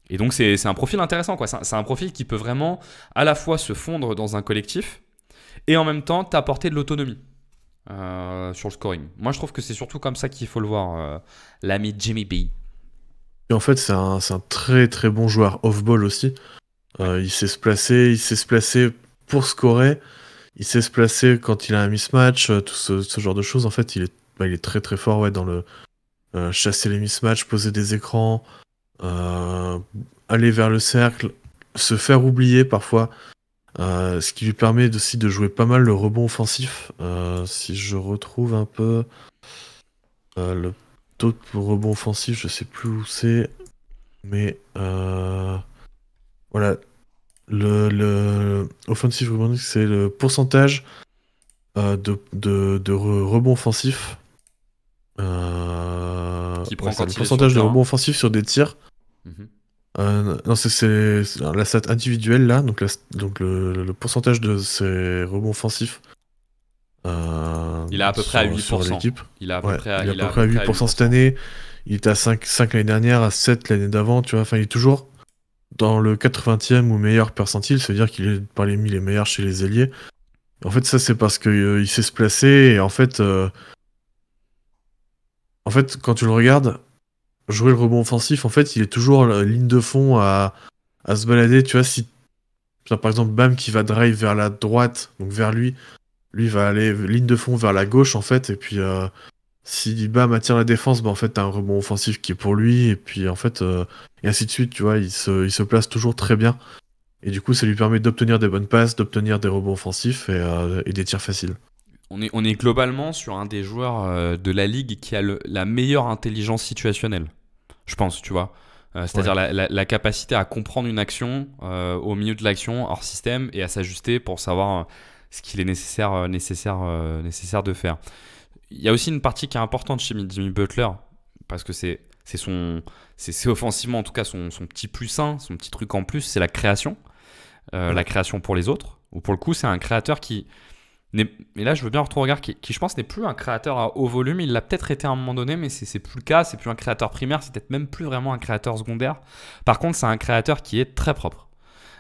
Et donc c'est un profil intéressant, quoi. C'est un profil qui peut vraiment à la fois se fondre dans un collectif et en même temps t'apporter de l'autonomie sur le scoring. Moi, je trouve que c'est surtout comme ça qu'il faut le voir, l'ami Jimmy B. Et en fait, c'est un très très bon joueur off-ball aussi. Il sait se placer pour scorer. Il sait se placer quand il a un mismatch, tout ce genre de choses. En fait, il est très très fort dans le chasser les mismatchs, poser des écrans, aller vers le cercle, se faire oublier parfois. Ce qui lui permet aussi de jouer pas mal le rebond offensif. Si je retrouve un peu le taux de rebond offensif, je sais plus où c'est, mais voilà, le offensive rebounding, c'est le pourcentage de rebond offensif. Qui prend quand le il est pourcentage sur de le rebond offensif sur des tirs. Non, c'est la stat individuelle là, donc le pourcentage de ses rebonds offensifs. Il est à peu près à 8%. Sur l'équipe. Il est à peu près à 8% cette année. Il était à 5 l'année dernière, à 7 l'année d'avant, tu vois. Enfin, il est toujours dans le 80e ou meilleur percentile, c'est-à-dire qu'il est parmi les meilleurs chez les ailiers. En fait, ça, c'est parce qu'il sait se placer, et en fait, quand tu le regardes, jouer le rebond offensif, en fait, il est toujours ligne de fond à se balader, tu vois. Si, par exemple, Bam qui va drive vers la droite, donc vers lui va aller ligne de fond vers la gauche, en fait, et puis si Bam attire la défense, en fait, t'as un rebond offensif qui est pour lui, et puis en fait, et ainsi de suite, tu vois, il se place toujours très bien. Et du coup, ça lui permet d'obtenir des bonnes passes, d'obtenir des rebonds offensifs et des tirs faciles. On est globalement sur un des joueurs de la ligue qui a la meilleure intelligence situationnelle. je pense, tu vois. C'est-à-dire Ouais. la capacité à comprendre une action au milieu de l'action hors système et à s'ajuster pour savoir ce qu'il est nécessaire de faire. Il y a aussi une partie qui est importante chez Jimmy Butler parce que c'est offensivement en tout cas son petit plus 1, son petit truc en plus, c'est la création. Ouais. La création pour les autres. Ou pour le coup, c'est un créateur qui mais là, je veux bien retourner regard qui, je pense, n'est plus un créateur à haut volume. Il l'a peut-être été à un moment donné, mais c'est plus le cas. C'est plus un créateur primaire. C'est peut-être même plus vraiment un créateur secondaire. Par contre, c'est un créateur qui est très propre,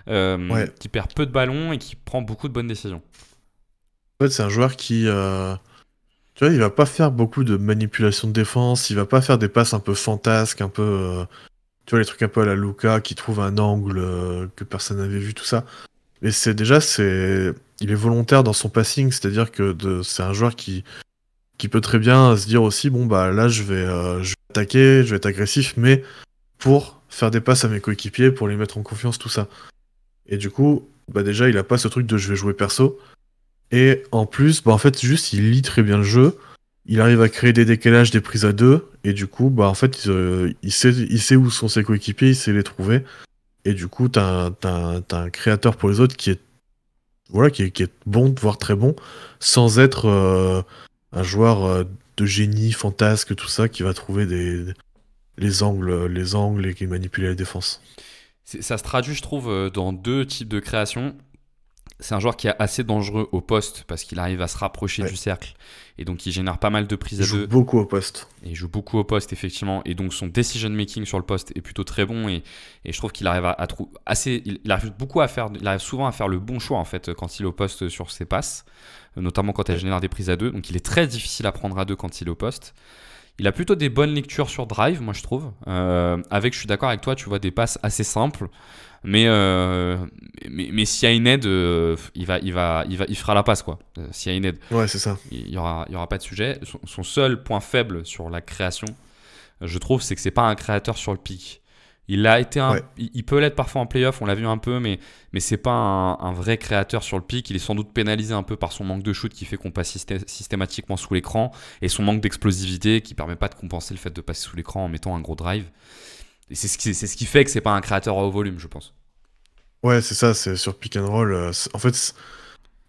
Ouais. qui perd peu de ballons et qui prend beaucoup de bonnes décisions. En fait, c'est un joueur qui, tu vois, il va pas faire beaucoup de manipulation de défense. Il va pas faire des passes un peu fantasques, un peu, tu vois, les trucs un peu à la Luka qui trouve un angle que personne n'avait vu, tout ça. Mais il est volontaire dans son passing, c'est-à-dire que c'est un joueur qui peut très bien se dire aussi, bon bah là je vais attaquer, je vais être agressif, mais pour faire des passes à mes coéquipiers, pour les mettre en confiance, tout ça. Et du coup, bah déjà il a pas ce truc de je vais jouer perso. Et en plus, bah en fait juste il lit très bien le jeu, il arrive à créer des décalages, des prises à deux, et du coup bah en fait il sait où sont ses coéquipiers, il sait les trouver. Et du coup, t'as un créateur pour les autres qui est, voilà, qui est bon, voire très bon, sans être un joueur de génie, fantasque, tout ça, qui va trouver les angles et qui manipule la défense. Ça se traduit, je trouve, dans deux types de création. C'est un joueur qui est assez dangereux au poste parce qu'il arrive à se rapprocher du Ouais. cercle et donc il génère pas mal de prises Il à joue deux. beaucoup au poste. Et il joue beaucoup au poste, effectivement. Et donc, son decision making sur le poste est plutôt très bon. Et je trouve qu'il arrive à assez. Il arrive beaucoup à faire. Il arrive souvent à faire le bon choix, en fait, quand il est au poste sur ses passes. Notamment quand elle Ouais. génère des prises à deux. Donc, il est très difficile à prendre à deux quand il est au poste. Il a plutôt des bonnes lectures sur drive, moi, je trouve. Je suis d'accord avec toi, tu vois des passes assez simples. Mais, mais s'il y a une aide, il fera la passe, quoi. S'il y a une aide Ouais, c'est ça. il y aura pas de sujet. Son seul point faible sur la création, je trouve, c'est que c'est pas un créateur sur le pic. Ouais. Il peut l'être parfois en playoff, on l'a vu un peu, mais c'est pas un vrai créateur sur le pic. Il est sans doute pénalisé un peu par son manque de shoot qui fait qu'on passe systématiquement sous l'écran et son manque d'explosivité qui permet pas de compenser le fait de passer sous l'écran en mettant un gros drive. Et c'est ce qui fait que c'est pas un créateur à haut volume, je pense. Ouais, c'est ça, c'est sur pick and roll. En fait,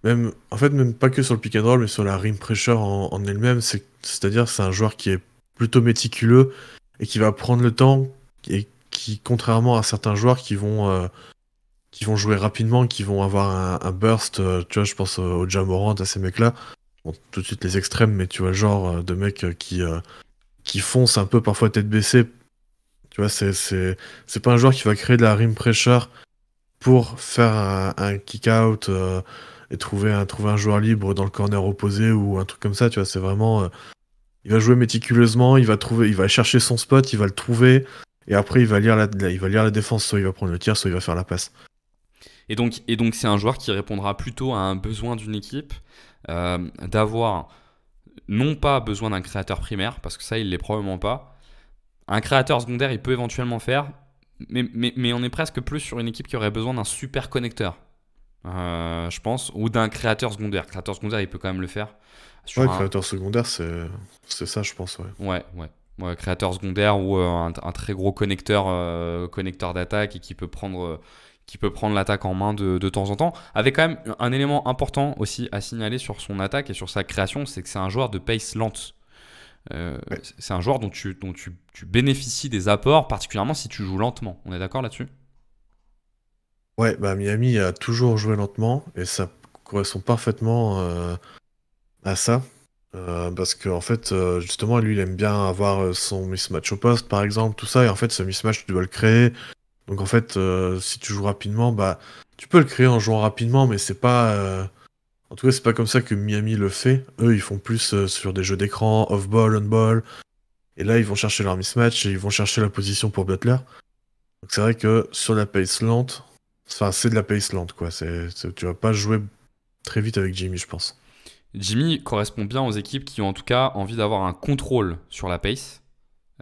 même pas que sur le pick and roll, mais sur la rim pressure en elle-même, c'est-à-dire c'est un joueur qui est plutôt méticuleux et qui va prendre le temps et qui, contrairement à certains joueurs qui vont jouer rapidement, qui vont avoir un burst, tu vois, je pense au Ja Morant, à ces mecs-là, bon, tout de suite les extrêmes, mais tu vois le genre de mecs qui foncent un peu parfois tête baissée, tu vois, c'est pas un joueur qui va créer de la rim pressure pour faire un kick-out et trouver un joueur libre dans le corner opposé ou un truc comme ça, tu vois, c'est vraiment... il va jouer méticuleusement, il va chercher son spot, il va le trouver, et après il va lire la défense, soit il va prendre le tir, soit il va faire la passe. Et donc c'est un joueur qui répondra plutôt à un besoin d'une équipe d'avoir non pas besoin d'un créateur primaire, parce que ça, il l'est probablement pas. Un créateur secondaire, il peut éventuellement faire, mais on est presque plus sur une équipe qui aurait besoin d'un super connecteur, je pense, ou d'un créateur secondaire. Créateur secondaire, il peut quand même le faire. Ouais, Sur un, créateur secondaire, c'est ça, je pense, ouais. ouais, ouais. Ouais, créateur secondaire ou un très gros connecteur d'attaque et qui peut prendre l'attaque en main de temps en temps. Avec quand même un élément important aussi à signaler sur son attaque et sur sa création, c'est que c'est un joueur de pace lente. Ouais. C'est un joueur dont tu bénéficies des apports, particulièrement si tu joues lentement. On est d'accord là-dessus? Ouais, bah Miami a toujours joué lentement, et ça correspond parfaitement à ça. Parce que en fait, justement, lui, il aime bien avoir son mismatch au poste, par exemple, tout ça, et en fait, ce mismatch, tu dois le créer. Donc en fait, si tu joues rapidement, bah tu peux le créer en jouant rapidement, mais c'est pas. En tout cas, c'est pas comme ça que Miami le fait. Eux, ils font plus sur des jeux d'écran, off-ball, on-ball. Et là, ils vont chercher leur mismatch et ils vont chercher la position pour Butler. Donc c'est vrai que sur la pace lente, enfin, c'est de la pace lente, quoi. Tu vas pas jouer très vite avec Jimmy, je pense. Jimmy correspond bien aux équipes qui ont en tout cas envie d'avoir un contrôle sur la pace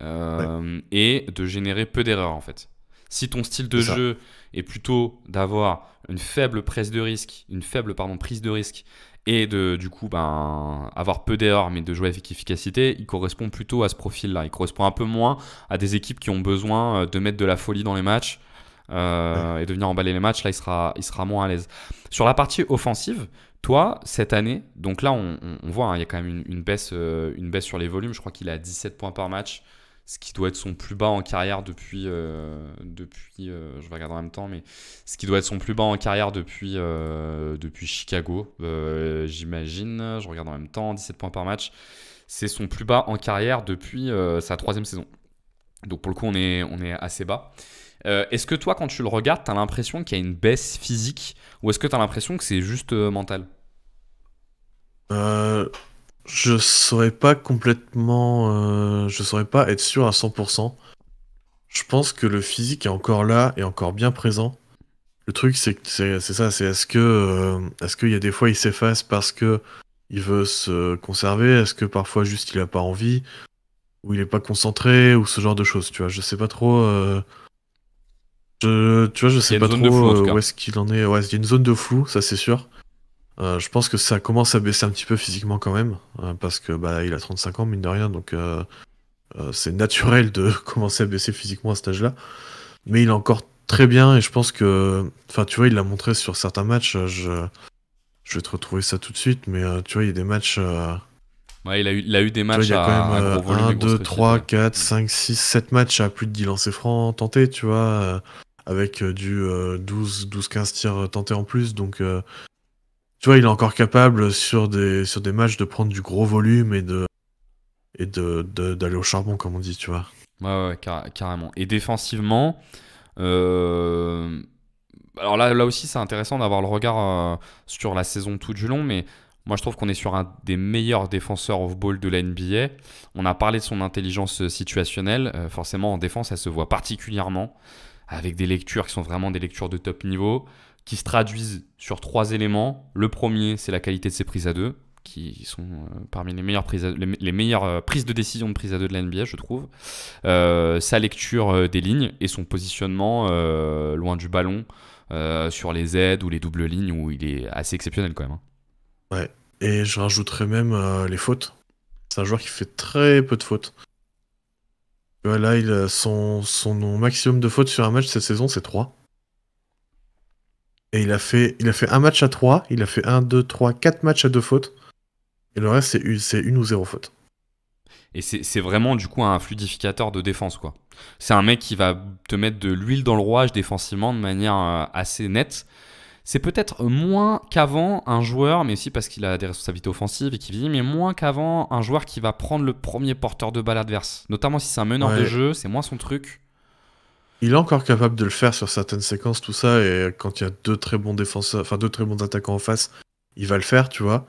Ouais, et de générer peu d'erreurs en fait. Si ton style c'est de ça. jeu est plutôt d'avoir une faible prise de risque et de du coup avoir peu d'erreurs mais de jouer avec efficacité, il correspond plutôt à ce profil-là. Il correspond un peu moins à des équipes qui ont besoin de mettre de la folie dans les matchs Ouais. et de venir emballer les matchs. Là, il sera moins à l'aise. Sur la partie offensive, toi, cette année, donc là, on voit, hein, il y a quand même une baisse sur les volumes. Je crois qu'il est à 17 points par match, ce qui doit être son plus bas en carrière je vais regarder en même temps, mais ce qui doit être son plus bas en carrière depuis Chicago, j'imagine. Je regarde en même temps, 17 points par match. C'est son plus bas en carrière depuis sa troisième saison. Donc pour le coup, on est assez bas. Est-ce que toi, quand tu le regardes, tu as l'impression qu'il y a une baisse physique ou est-ce que tu as l'impression que c'est juste mental? Euh, je saurais pas complètement. Je saurais pas être sûr à 100%. Je pense que le physique est encore là et encore bien présent. Le truc, c'est que c'est ça, c'est est-ce qu'il y a des fois il s'efface parce que il veut se conserver, est-ce que parfois juste il a pas envie, ou il est pas concentré, ou ce genre de choses, tu vois, je sais pas trop, tu vois, je Il y sais a une pas zone de trop flou en tout où cas. est-ce qu'il en est, ouais, il y a une zone de flou, ça c'est sûr. Je pense que ça commence à baisser un petit peu physiquement quand même, parce que bah il a 35 ans mine de rien, donc c'est naturel de commencer à baisser physiquement à cet âge-là. Mais il est encore très bien et je pense que, enfin, tu vois, il l'a montré sur certains matchs. Je vais te retrouver ça tout de suite, mais tu vois, il y a des matchs. Ouais, il a eu des Tu vois, il matchs y a quand même à gros volume 1, et grosse 2, réussite. 3, Ouais. 4, 5, 6, 7 matchs à plus de 10 lancers francs tentés, tu vois, avec du 12-15 tirs tentés en plus. Donc, tu vois, il est encore capable sur des matchs de prendre du gros volume d'aller au charbon, comme on dit, tu vois. Ouais, carrément. Et défensivement, euh, alors là aussi, c'est intéressant d'avoir le regard sur la saison tout du long, mais moi je trouve qu'on est sur un des meilleurs défenseurs off-ball de la NBA. On a parlé de son intelligence situationnelle. Forcément, en défense, elle se voit particulièrement avec des lectures qui sont vraiment des lectures de top niveau, qui se traduisent sur trois éléments. Le premier, c'est la qualité de ses prises à deux, qui sont parmi les meilleures prises de décision de prise à deux de la NBA, je trouve. Sa lecture des lignes et son positionnement loin du ballon, sur les aides ou les doubles lignes, où il est assez exceptionnel quand même, hein. Ouais. Et je rajouterais même les fautes. C'est un joueur qui fait très peu de fautes. Tu vois, là, son maximum de fautes sur un match cette saison, c'est 3. Et il a fait un match à 3, il a fait un 2 3 4 matchs à 2 fautes. Et le reste, c'est une ou zéro faute. Et c'est vraiment du coup un fluidificateur de défense, quoi. C'est un mec qui va te mettre de l'huile dans le rouage défensivement de manière assez nette. C'est peut-être moins qu'avant un joueur, mais aussi parce qu'il a des responsabilités offensives et qu'il vit, mais moins qu'avant un joueur qui va prendre le premier porteur de balle adverse. Notamment si c'est un meneur de Ouais. jeu, c'est moins son truc. Il est encore capable de le faire sur certaines séquences, tout ça. Et quand il y a deux très bons défenseurs, enfin deux très bons attaquants en face, il va le faire, tu vois.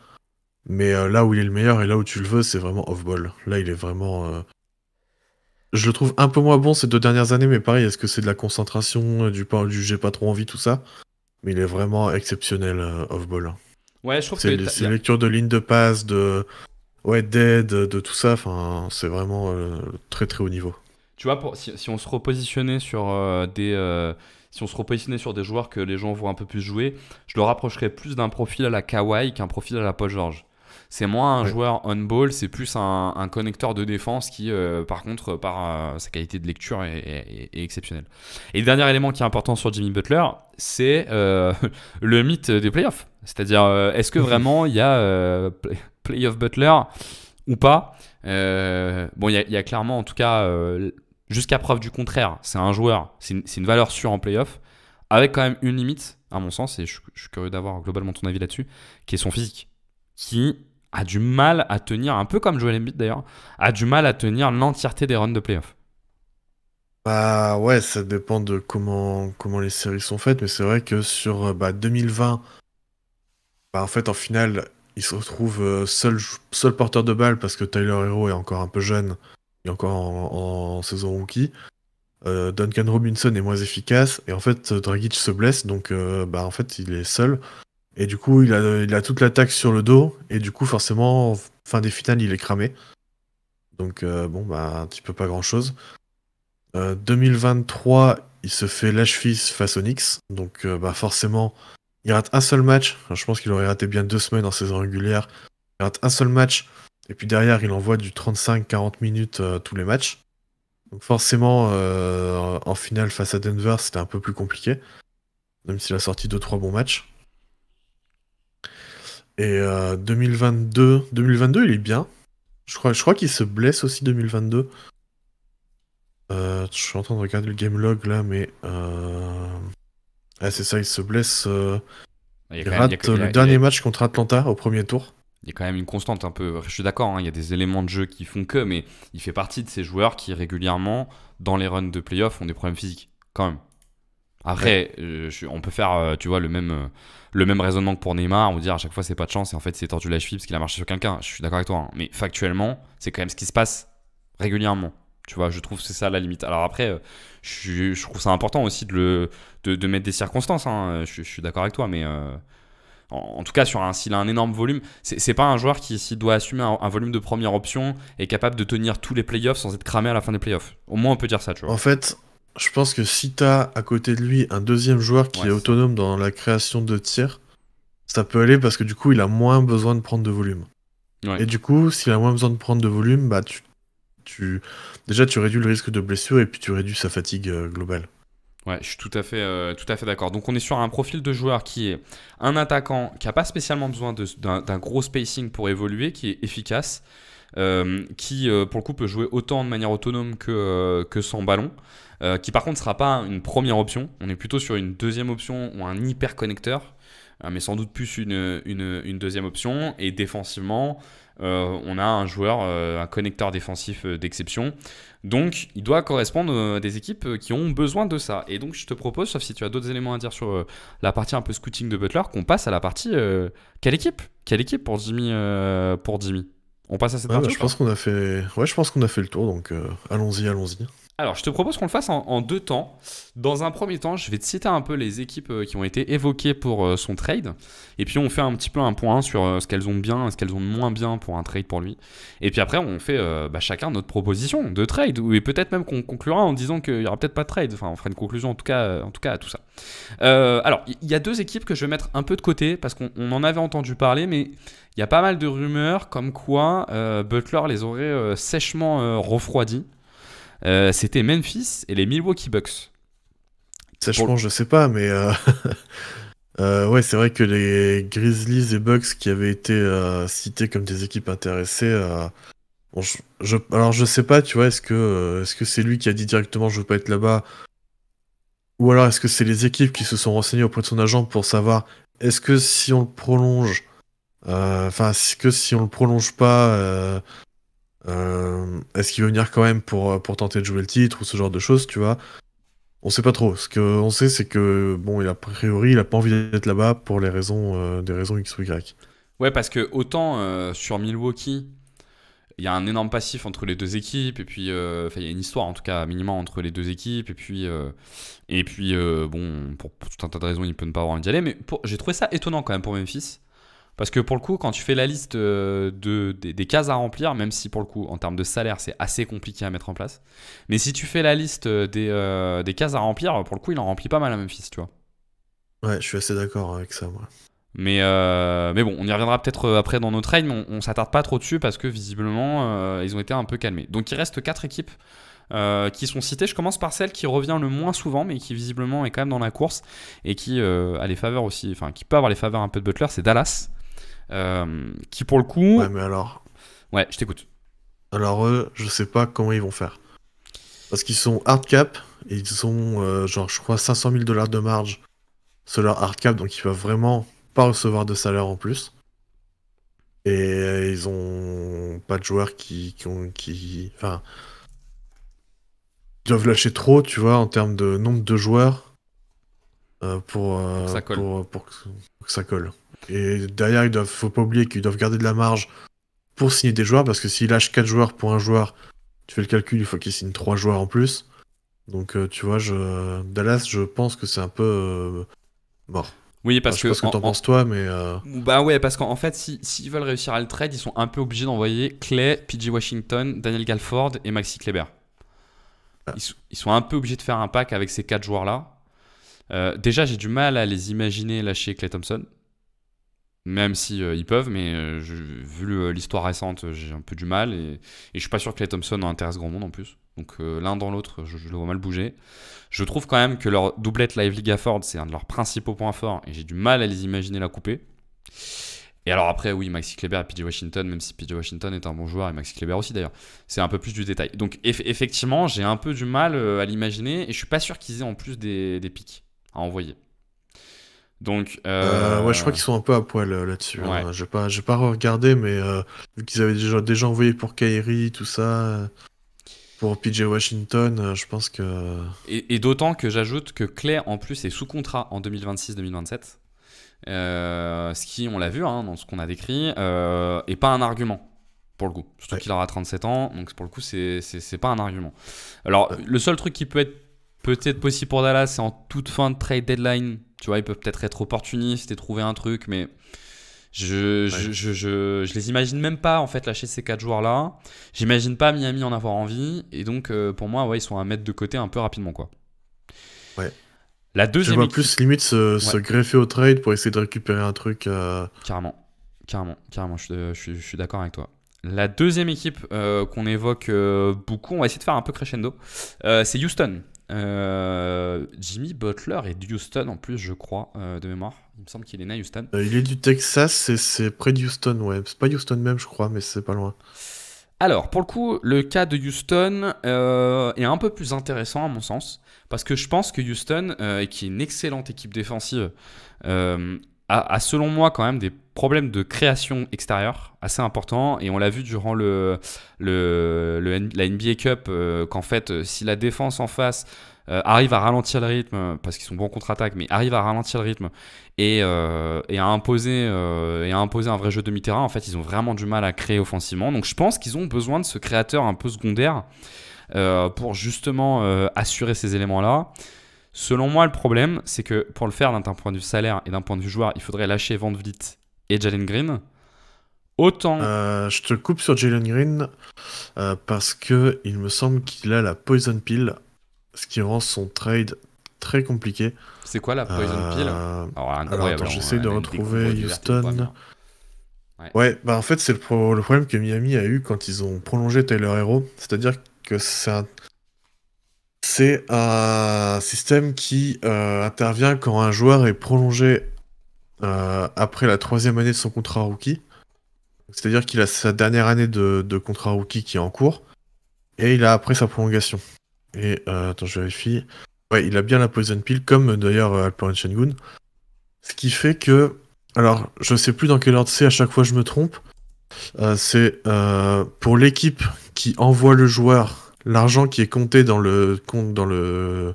Mais là où il est le meilleur et là où tu le veux, c'est vraiment off-ball. Là, il est vraiment. Je le trouve un peu moins bon ces 2 dernières années, mais pareil, est-ce que c'est de la concentration, du j'ai pas trop envie, tout ça? Mais il est vraiment exceptionnel off-ball. Ouais, je trouve que C'est lecture de ligne de passe, ouais, d'aide, de tout ça. Enfin, c'est vraiment très très haut niveau. tu vois, si on se repositionnait sur si on se repositionnait sur des joueurs que les gens voient un peu plus jouer, je le rapprocherais plus d'un profil à la Kawhi qu'un profil à la Paul George. C'est moins un Ouais. joueur on-ball, c'est plus un connecteur de défense qui, par contre, par sa qualité de lecture, est exceptionnel. Et le dernier élément qui est important sur Jimmy Butler, c'est le mythe des playoffs. C'est-à-dire, est-ce que vraiment il y a playoff Butler ou pas? Bon, il y a clairement, en tout cas, jusqu'à preuve du contraire, c'est un joueur, c'est une valeur sûre en playoff, avec quand même une limite, à mon sens, et je suis curieux d'avoir globalement ton avis là-dessus, qui est son physique, qui a du mal à tenir, un peu comme Joel Embiid d'ailleurs, a du mal à tenir l'entièreté des runs de playoff. Bah ouais, ça dépend de comment les séries sont faites, mais c'est vrai que sur 2020, bah en fait en finale, il se retrouve seul porteur de balle parce que Tyler Hero est encore un peu jeune, il est encore en saison rookie. Duncan Robinson est moins efficace, et en fait Dragic se blesse, donc bah en fait il est seul. Et du coup il a toute l'attaque sur le dos, et du coup forcément, fin des finales, il est cramé. Donc bon bah tu peux pas grand-chose. 2023, il se fait la cheville face aux Knicks, donc bah forcément, Il rate un seul match. Enfin, je pense qu'il aurait raté bien 2 semaines en saison régulière. Il rate un seul match. Et puis derrière, il envoie du 35-40 minutes tous les matchs. Donc forcément, en finale face à Denver, c'était un peu plus compliqué. Même s'il a sorti 2-3 bons matchs. Et 2022, il est bien. Je crois qu'il se blesse aussi 2022. Je suis en train de regarder le game log là, mais... Ah, c'est ça, il se blesse. Il rate le dernier match contre Atlanta au premier tour. Il y a quand même une constante un peu. Je suis d'accord, hein, il y a des éléments de jeu qui font que, mais il fait partie de ces joueurs qui régulièrement, dans les runs de playoff, ont des problèmes physiques, quand même. Après, on peut faire, tu vois, le même raisonnement que pour Neymar, on dire à chaque fois c'est pas de chance et en fait c'est tordu la cheville parce qu'il a marché sur quelqu'un. Je suis d'accord avec toi, hein. Mais factuellement, c'est quand même ce qui se passe régulièrement. Tu vois, je trouve que c'est ça la limite. Alors après, je trouve ça important aussi de mettre des circonstances, hein. Je suis d'accord avec toi, mais en tout cas, s'il a un énorme volume, c'est pas un joueur qui, s'il doit assumer un volume de première option, est capable de tenir tous les playoffs sans être cramé à la fin des playoffs. Au moins, on peut dire ça, tu vois. En fait, je pense que si t'as à côté de lui un deuxième joueur qui est autonome dans la création de tirs, ça peut aller parce que du coup, il a moins besoin de prendre de volume. Ouais. Et du coup, s'il a moins besoin de prendre de volume, bah déjà tu réduis le risque de blessure et puis tu réduis sa fatigue globale. Ouais, je suis tout à fait d'accord. Donc on est sur un profil de joueur qui est un attaquant qui n'a pas spécialement besoin d'un gros spacing pour évoluer, qui est efficace, qui pour le coup peut jouer autant de manière autonome que sans ballon, qui par contre ne sera pas une première option. On est plutôt sur une deuxième option ou un hyper connecteur, mais sans doute plus une deuxième option. Et défensivement, on a un joueur, un connecteur défensif d'exception. Donc, il doit correspondre à des équipes qui ont besoin de ça. Et donc, je te propose, sauf si tu as d'autres éléments à dire sur la partie un peu scouting de Butler, qu'on passe à la partie quelle équipe pour Jimmy, On passe à cette partie. Je pense qu'on a fait le tour, donc allons-y. Alors, je te propose qu'on le fasse en deux temps. Dans un premier temps, je vais te citer un peu les équipes qui ont été évoquées pour son trade. Et puis, on fait un petit peu un point sur ce qu'elles ont de bien et ce qu'elles ont de moins bien pour un trade pour lui. Et puis après, on fait chacun notre proposition de trade. Et peut-être même qu'on conclura en disant qu'il n'y aura peut-être pas de trade. Enfin, on fera une conclusion en tout cas à tout ça. Alors, il y a deux équipes que je vais mettre un peu de côté parce qu'on en avait entendu parler, mais il y a pas mal de rumeurs comme quoi Butler les aurait sèchement refroidis. C'était Memphis et les Milwaukee Bucks. Sèchement, je sais pas, mais ouais, c'est vrai que les Grizzlies et Bucks qui avaient été cités comme des équipes intéressées. Alors je sais pas, tu vois, est-ce que c'est lui qui a dit directement je veux pas être là-bas, ou alors est-ce que c'est les équipes qui se sont renseignées auprès de son agent pour savoir est-ce que si on le prolonge, est-ce que si on le prolonge pas. Est-ce qu'il veut venir quand même pour tenter de jouer le titre ou ce genre de choses, tu vois? On sait pas trop. Ce qu'on sait, c'est que, bon, a priori, il a pas envie d'être là-bas pour des raisons X ou Y. Ouais, parce que autant sur Milwaukee, il y a un énorme passif entre les deux équipes, et puis il y a une histoire en tout cas minimum entre les deux équipes, et puis bon, pour tout un tas de raisons, il peut ne pas avoir envie d'y aller, mais j'ai trouvé ça étonnant quand même pour Memphis. Parce que pour le coup, quand tu fais la liste des cases à remplir, même si pour le coup, en termes de salaire, c'est assez compliqué à mettre en place. Mais si tu fais la liste des cases à remplir, pour le coup, il en remplit pas mal à Memphis, tu vois. Ouais, je suis assez d'accord avec ça, moi. Mais bon, on y reviendra peut-être après dans nos trades, mais on s'attarde pas trop dessus parce que visiblement, ils ont été un peu calmés. Donc il reste 4 équipes qui sont citées. Je commence par celle qui revient le moins souvent, mais qui visiblement est quand même dans la course et qui a les faveurs aussi, enfin qui peut avoir les faveurs un peu de Butler, c'est Dallas. Qui pour le coup... Ouais, mais alors... Ouais, je t'écoute. Alors eux, je sais pas comment ils vont faire. Parce qu'ils sont hard cap, et ils ont genre je crois $500 000 de marge sur leur hard cap, donc ils peuvent vraiment pas recevoir de salaire en plus. Et ils ont pas de joueurs qui doivent lâcher trop, tu vois, en termes de nombre de joueurs pour que ça colle. Et derrière, faut pas oublier qu'ils doivent garder de la marge pour signer des joueurs, parce que s'ils lâchent 4 joueurs pour un joueur, tu fais le calcul, il faut qu'ils signent 3 joueurs en plus. Donc tu vois, Dallas, je pense que c'est un peu mort. Oui, parce que... Je sais pas ce que t'en penses toi, mais... Bah ouais, parce qu'en fait, s'ils veulent réussir à le trade, ils sont un peu obligés d'envoyer Clay, PJ Washington, Daniel Gafford et Maxi Kleber. Ils sont un peu obligés de faire un pack avec ces 4 joueurs-là. Déjà, j'ai du mal à les imaginer lâcher Klay Thompson. Même si ils peuvent, mais vu l'histoire récente, j'ai un peu du mal. Et je suis pas sûr que Klay Thompson intéresse grand monde en plus. Donc l'un dans l'autre, je le vois mal bouger. Je trouve quand même que leur doublette Lively Gafford, c'est un de leurs principaux points forts. Et j'ai du mal à les imaginer la couper. Et alors après, oui, Maxi Kleber et PJ Washington, même si PJ Washington est un bon joueur, et Maxi Kleber aussi d'ailleurs, c'est un peu plus du détail. Donc effectivement, j'ai un peu du mal à l'imaginer. Et je suis pas sûr qu'ils aient en plus des pics à envoyer. Donc, Ouais, je crois qu'ils sont un peu à poil là-dessus. ouais. Hein. J'ai pas regardé, mais vu qu'ils avaient déjà envoyé pour Kyrie, tout ça, pour PJ Washington, je pense que. Et d'autant que j'ajoute que Clay en plus est sous contrat en 2026-2027. Ce qui, on l'a vu dans ce qu'on a décrit, est pas un argument pour le coup. Surtout qu'il aura 37 ans, donc pour le coup, c'est pas un argument. Alors, le seul truc qui peut être peut-être possible pour Dallas, c'est en toute fin de trade deadline. Tu vois, ils peuvent peut-être être opportunistes et trouver un truc, mais je les imagine même pas en fait lâcher ces 4 joueurs-là. J'imagine pas Miami en avoir envie, et donc pour moi, ouais, ils sont à mettre de côté un peu rapidement, quoi. Ouais. La Je deuxième vois équipe... plus limite se greffer au trade pour essayer de récupérer un truc. Carrément, je suis d'accord avec toi. La deuxième équipe qu'on évoque beaucoup, on va essayer de faire un peu crescendo, c'est Houston. Jimmy Butler est de Houston en plus, je crois, de mémoire. Il me semble qu'il est né à Houston. Il est du Texas, c'est près de Houston, ouais. C'est pas Houston même, je crois, mais c'est pas loin. Alors, pour le coup, le cas de Houston est un peu plus intéressant à mon sens, parce que je pense que Houston, qui est une excellente équipe défensive, a selon moi quand même des problèmes de création extérieure assez importants, et on l'a vu durant la NBA Cup, qu'en fait, si la défense en face arrive à ralentir le rythme, parce qu'ils sont bons contre-attaque, mais arrive à ralentir le rythme et à imposer un vrai jeu demi-terrain, en fait, ils ont vraiment du mal à créer offensivement. Donc je pense qu'ils ont besoin de ce créateur un peu secondaire pour justement assurer ces éléments-là. Selon moi, le problème, c'est que pour le faire d'un point de vue salaire et d'un point de vue joueur, il faudrait lâcher Van Vliet et Jalen Green. Autant... Je te coupe sur Jalen Green parce que il me semble qu'il a la poison pill, ce qui rend son trade très compliqué. C'est quoi la poison pill? Alors attends, j'essaie de retrouver Houston. Ouais, bah en fait c'est le problème que Miami a eu quand ils ont prolongé Tyler Hero, c'est-à-dire que c'est un système qui intervient quand un joueur est prolongé après la 3e année de son contrat rookie. C'est-à-dire qu'il a sa dernière année de contrat rookie qui est en cours, et il a après sa prolongation. Et attends, je vérifie. Ouais, il a bien la poison pill, comme d'ailleurs Alperen Sengun. Ce qui fait que... Alors, je sais plus dans quel ordre c'est, à chaque fois je me trompe. C'est pour l'équipe qui envoie le joueur, l'argent qui est compté dans le compte, dans le...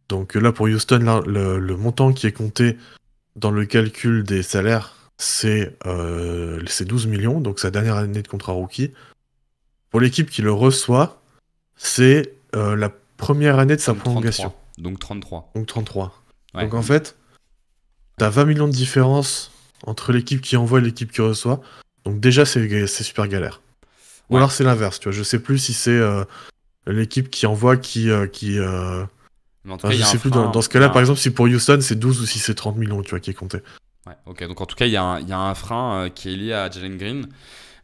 Donc là, pour Houston, là, le montant qui est compté dans le calcul des salaires, c'est 12 millions, donc sa dernière année de contrat rookie. Pour l'équipe qui le reçoit, c'est la première année de sa prolongation. Donc 33. Donc 33. Ouais. Donc en fait, t'as 20 millions de différence entre l'équipe qui envoie et l'équipe qui reçoit. Donc déjà, c'est super galère. Ou alors c'est l'inverse, tu vois. Je sais plus si c'est l'équipe qui envoie qui... Mais en tout cas, je sais plus, dans ce cas-là, par exemple, si pour Houston c'est 12 ou si c'est 30 millions, tu vois, qui est compté. Ouais, ok. Donc en tout cas, il y a un frein qui est lié à Jalen Green.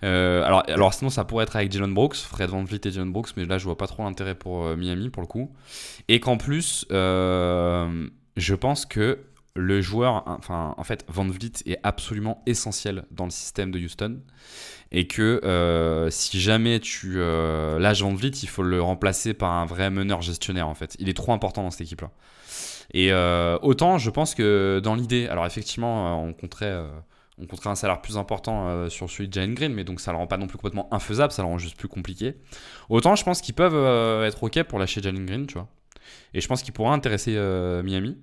Alors sinon, ça pourrait être avec Jalen Brooks, Fred VanVleet et Jalen Brooks, mais là, je vois pas trop l'intérêt pour Miami, pour le coup. Et qu'en plus, je pense que le joueur, enfin, en fait, VanVleet est absolument essentiel dans le système de Houston. Et que si jamais tu lâches VanVleet, il faut le remplacer par un vrai meneur gestionnaire, en fait. Il est trop important dans cette équipe-là. Et autant, je pense que dans l'idée, alors effectivement, on compterait un salaire plus important sur celui de Jalen Green, mais donc ça le rend pas non plus complètement infaisable, ça le rend juste plus compliqué. Autant, je pense qu'ils peuvent être OK pour lâcher Jalen Green, tu vois. Et je pense qu'il pourrait intéresser Miami.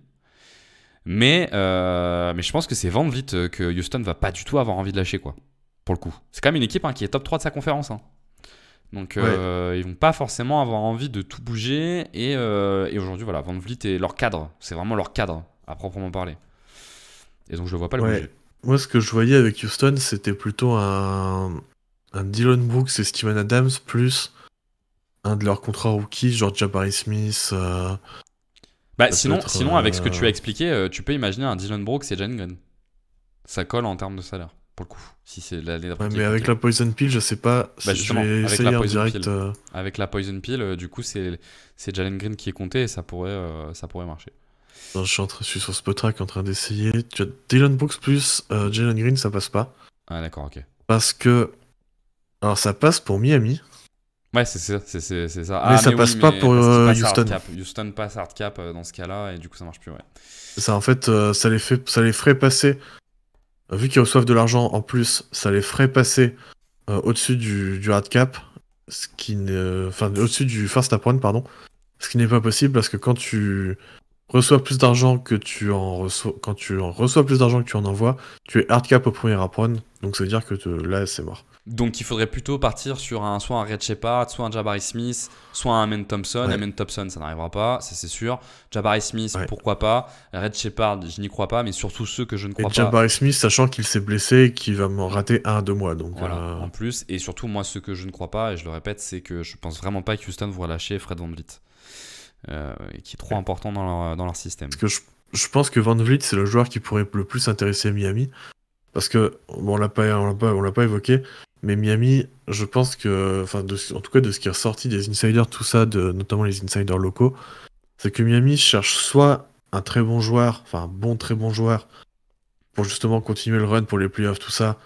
Mais je pense que c'est VanVleet que Houston va pas du tout avoir envie de lâcher, quoi. Pour le coup. C'est quand même une équipe qui est top 3 de sa conférence. Donc ils vont pas forcément avoir envie de tout bouger. Et aujourd'hui, voilà, VanVleet est leur cadre. C'est vraiment leur cadre, à proprement parler. Et donc je le vois pas le bouger. Moi, ce que je voyais avec Houston, c'était plutôt un Dillon Brooks et Steven Adams, plus un de leurs contrats rookies, genre Jabari Smith. Bah, Ça peut sinon, être, avec ce que tu as expliqué, tu peux imaginer un Dylan Brooks et Jalen Green. Ça colle en termes de salaire, pour le coup. Si c'est l'année d'après Ouais, qui mais est avec comptée. la Poison Pill, je sais pas. Bah, Je justement, vais avec essayer la en Poison direct. Pill. Avec la Poison Pill, du coup, c'est Jalen Green qui est compté et ça pourrait marcher. Non, je suis sur Spotrac en train d'essayer. Tu as Dylan Brooks plus Jalen Green, ça passe pas. Ah, d'accord, ok. Parce que. Alors, ça passe pour Miami, Ouais, c'est ça. mais Ah, ça mais passe oui, pas mais pour parce qu'il passe à Houston. hard cap. Houston passe hard cap dans ce cas-là et du coup, ça marche plus, ouais. Ça, en fait, ça les ferait passer. Vu qu'ils reçoivent de l'argent en plus, ça les ferait passer au-dessus du hard cap, enfin, au-dessus du first apron, pardon. Ce qui n'est pas possible parce que quand tu reçois plus d'argent que tu en reçois, quand tu en reçois plus d'argent que tu en envoies, tu es hard cap au premier apron, donc ça veut dire que là c'est mort. Donc, il faudrait plutôt partir sur soit un Red Shepard, soit un Jabari Smith, soit un Amen Thompson. Ouais. Amen Thompson, ça n'arrivera pas, ça c'est sûr. Jabari Smith, Ouais. pourquoi pas. Red Shepard, je n'y crois pas, mais surtout ceux que je ne Et crois pas. Jabari Smith, sachant qu'il s'est blessé et qu'il va m'en rater 1 à 2 mois, donc Voilà, en plus. Et surtout, moi, ce que je ne crois pas, et je le répète, c'est que je pense vraiment pas que Houston va lâcher Fred VanVleet, qui est trop important dans leur système. parce que je pense que Van Vliet c'est le joueur qui pourrait le plus intéresser Miami, parce que bon, on l'a pas évoqué, mais Miami, je pense que, enfin, en tout cas de ce qui est ressorti des insiders, tout ça, notamment les insiders locaux, c'est que Miami cherche soit un très bon joueur, enfin un bon très bon joueur, pour justement continuer le run pour les playoffs, tout ça,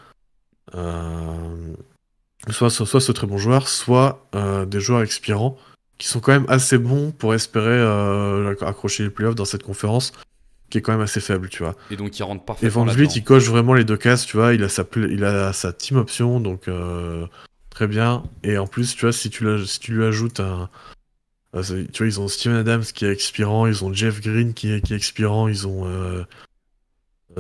soit ce très bon joueur, soit des joueurs expirants qui sont quand même assez bons pour espérer accrocher les playoffs dans cette conférence qui est quand même assez faible, tu vois. Et donc, il rentre Et parfaitement Van Vliet, là-dedans. il coche vraiment les deux cases, tu vois. Il a sa team option, donc très bien. Et en plus, tu vois, si tu lui ajoutes tu vois, ils ont Steven Adams qui est expirant, ils ont Jeff Green qui est expirant, ils ont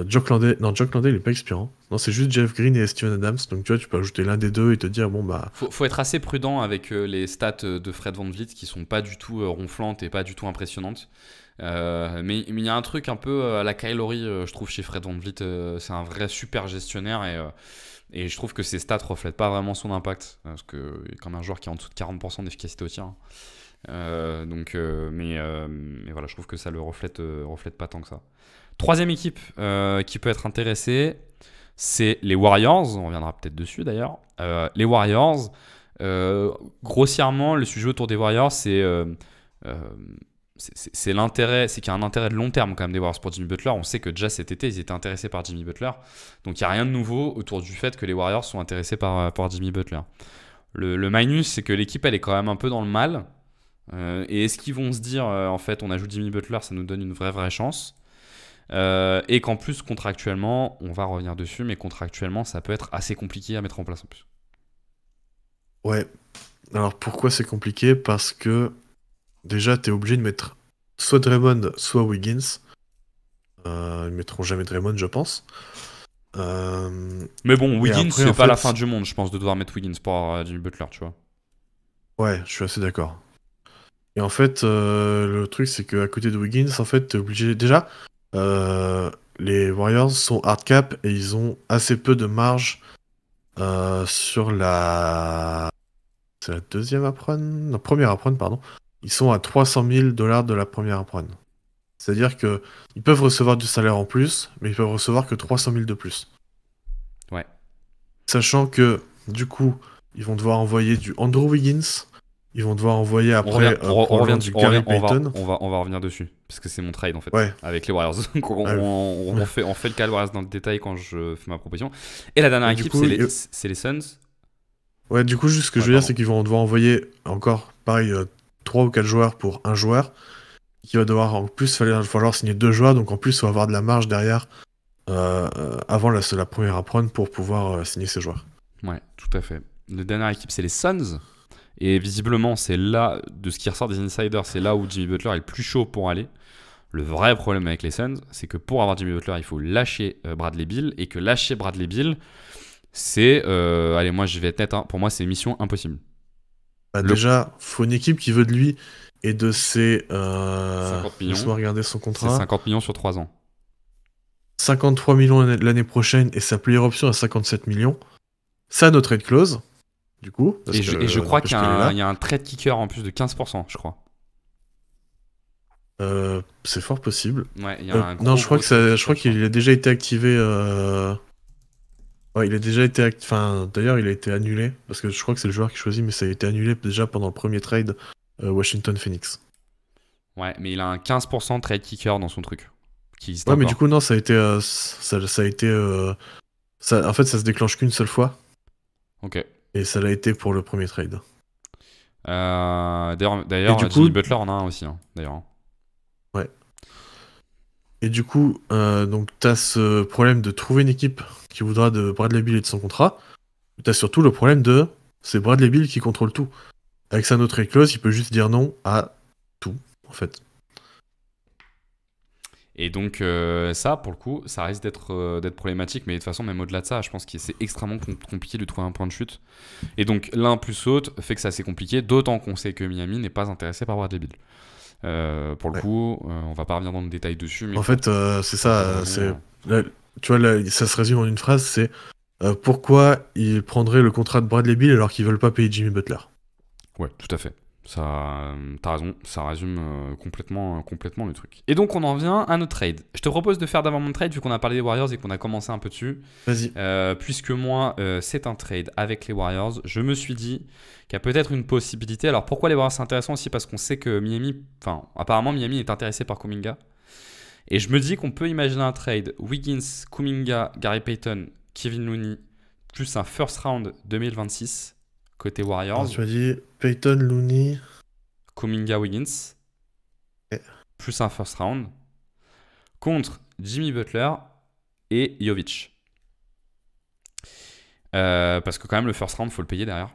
Jock Landale. Non, Jock Landale, il est pas expirant. Non, c'est juste Jeff Green et Steven Adams. Donc, tu vois, tu peux ajouter l'un des deux et te dire, bon, bah. Faut être assez prudent avec les stats de Fred VanVleet qui sont pas du tout ronflantes et pas du tout impressionnantes. Mais il y a un truc un peu à la Kyle Lowry, je trouve, chez Fred VanVleet. C'est un vrai super gestionnaire et je trouve que ses stats reflètent pas vraiment son impact. Parce que il est quand même un joueur qui est en dessous de 40% d'efficacité au tir. Mais voilà, je trouve que ça le reflète pas tant que ça. Troisième équipe qui peut être intéressée, c'est les Warriors. On reviendra peut-être dessus d'ailleurs. Les Warriors, grossièrement, le sujet autour des Warriors, c'est l'intérêt, c'est qu'il y a un intérêt de long terme quand même des Warriors pour Jimmy Butler. On sait que déjà cet été, ils étaient intéressés par Jimmy Butler. Donc il n'y a rien de nouveau autour du fait que les Warriors sont intéressés par Jimmy Butler. Le minus, c'est que l'équipe, elle est quand même un peu dans le mal. Et est-ce qu'ils vont se dire, en fait, on ajoute Jimmy Butler, ça nous donne une vraie chance, et qu'en plus, contractuellement, on va revenir dessus, mais contractuellement, ça peut être assez compliqué à mettre en place en plus. Ouais. Alors, pourquoi c'est compliqué? Parce que, déjà, t'es obligé de mettre soit Draymond, soit Wiggins. Ils mettront jamais Draymond, je pense. Mais bon, Wiggins, après, c'est en pas la fait, fin du monde, je pense, de devoir mettre Wiggins pour Jimmy Butler, tu vois. Ouais, je suis assez d'accord. Et en fait, le truc, c'est qu'à côté de Wiggins, en fait, t'es obligé. Déjà, les Warriors sont hard cap et ils ont assez peu de marge sur la. C'est la deuxième apron? Non, première apron, pardon. Ils sont à 300 000 $ de la première apron. C'est-à-dire que ils peuvent recevoir du salaire en plus, mais ils peuvent recevoir que 300 000 de plus. Ouais. Sachant que, du coup, ils vont devoir envoyer du Andrew Wiggins. Ils vont devoir envoyer après du Gary Payton. On va revenir dessus, parce que c'est mon trade en fait, Ouais. avec les Warriors. Donc on Ouais. fait le cas des Warriors dans le détail quand je fais ma proposition. Et la dernière Et du équipe, coup, c'est les Suns. Ouais, du coup, juste ce que je veux dire, c'est qu'ils vont devoir envoyer encore, pareil, 3 ou 4 joueurs pour un joueur. Qui va devoir, en plus, falloir signer 2 joueurs, donc en plus, il va avoir de la marge derrière avant la première apron pour pouvoir signer ces joueurs. Ouais, tout à fait. La dernière équipe, c'est les Suns. Et visiblement, c'est là, de ce qui ressort des insiders, c'est là où Jimmy Butler est le plus chaud pour aller. Le vrai problème avec les Suns, c'est que pour avoir Jimmy Butler, il faut lâcher Bradley Beal. Et que lâcher Bradley Beal, c'est... allez, moi, je vais être net. Pour moi, c'est mission impossible. Déjà, faut une équipe qui veut de lui et de ses... 50 millions. Laisse-moi regarder son C'est contrat. 50 millions sur 3 ans. 53 millions l'année prochaine et sa player option à 57 millions. Ça, notre trade clause, du coup. Et je crois qu'il y a un trade kicker en plus de 15%, je crois. C'est fort possible. Ouais, il y a un Non, je crois gros qu'il a déjà été activé. Ouais, il a déjà été enfin, d'ailleurs, il a été annulé parce que je crois que c'est le joueur qui choisit, mais ça a été annulé déjà pendant le premier trade Washington Phoenix. Ouais, mais il a un 15% trade kicker dans son truc. Qui existe Ouais, mais encore. du coup, non, ça a été. Ça a été. En fait, ça se déclenche qu'une seule fois Ok. et ça l'a été pour le premier trade. D'ailleurs, du Jimmy coup- Butler en a un aussi, hein, d'ailleurs. Ouais. Et du coup, donc, t'as ce problème de trouver une équipe qui voudra de Bradley Beal et de son contrat. T'as surtout le problème de. C'est Bradley Beal qui contrôle tout. Avec sa no trade clause, il peut juste dire non à tout, en fait. Et donc, ça, pour le coup, ça risque d'être problématique. Mais de toute façon, même au-delà de ça, je pense que c'est extrêmement compliqué de trouver un point de chute. Et donc, l'un plus l'autre fait que c'est assez compliqué. D'autant qu'on sait que Miami n'est pas intéressé par Bradley Beal. Pour le Ouais. coup, on va pas revenir dans le détail dessus. Mais En fait, c'est ça. pour C'est, revenir- là, tu vois, là, ça se résume en une phrase, c'est pourquoi ils prendraient le contrat de Bradley Beal alors qu'ils veulent pas payer Jimmy Butler. Ouais, tout à fait. Ça, t'as raison, ça résume complètement le truc. Et donc on en vient à notre trade. Je te propose de faire d'abord mon trade vu qu'on a parlé des Warriors et qu'on a commencé un peu dessus. Vas-y. Puisque moi, c'est un trade avec les Warriors, je me suis dit qu'il y a peut-être une possibilité. Alors pourquoi les Warriors c'est intéressant aussi? Parce qu'on sait que Miami, enfin apparemment Miami est intéressé par Kuminga. Et je me dis qu'on peut imaginer un trade Wiggins, Kuminga, Gary Payton, Kevin Looney, plus un first round 2026 côté Warriors. Alors, tu m'as dit Peyton, Looney. Kuminga, Wiggins, Ouais. plus un first round, contre Jimmy Butler et Jovic. Parce que quand même, le first round, faut le payer derrière.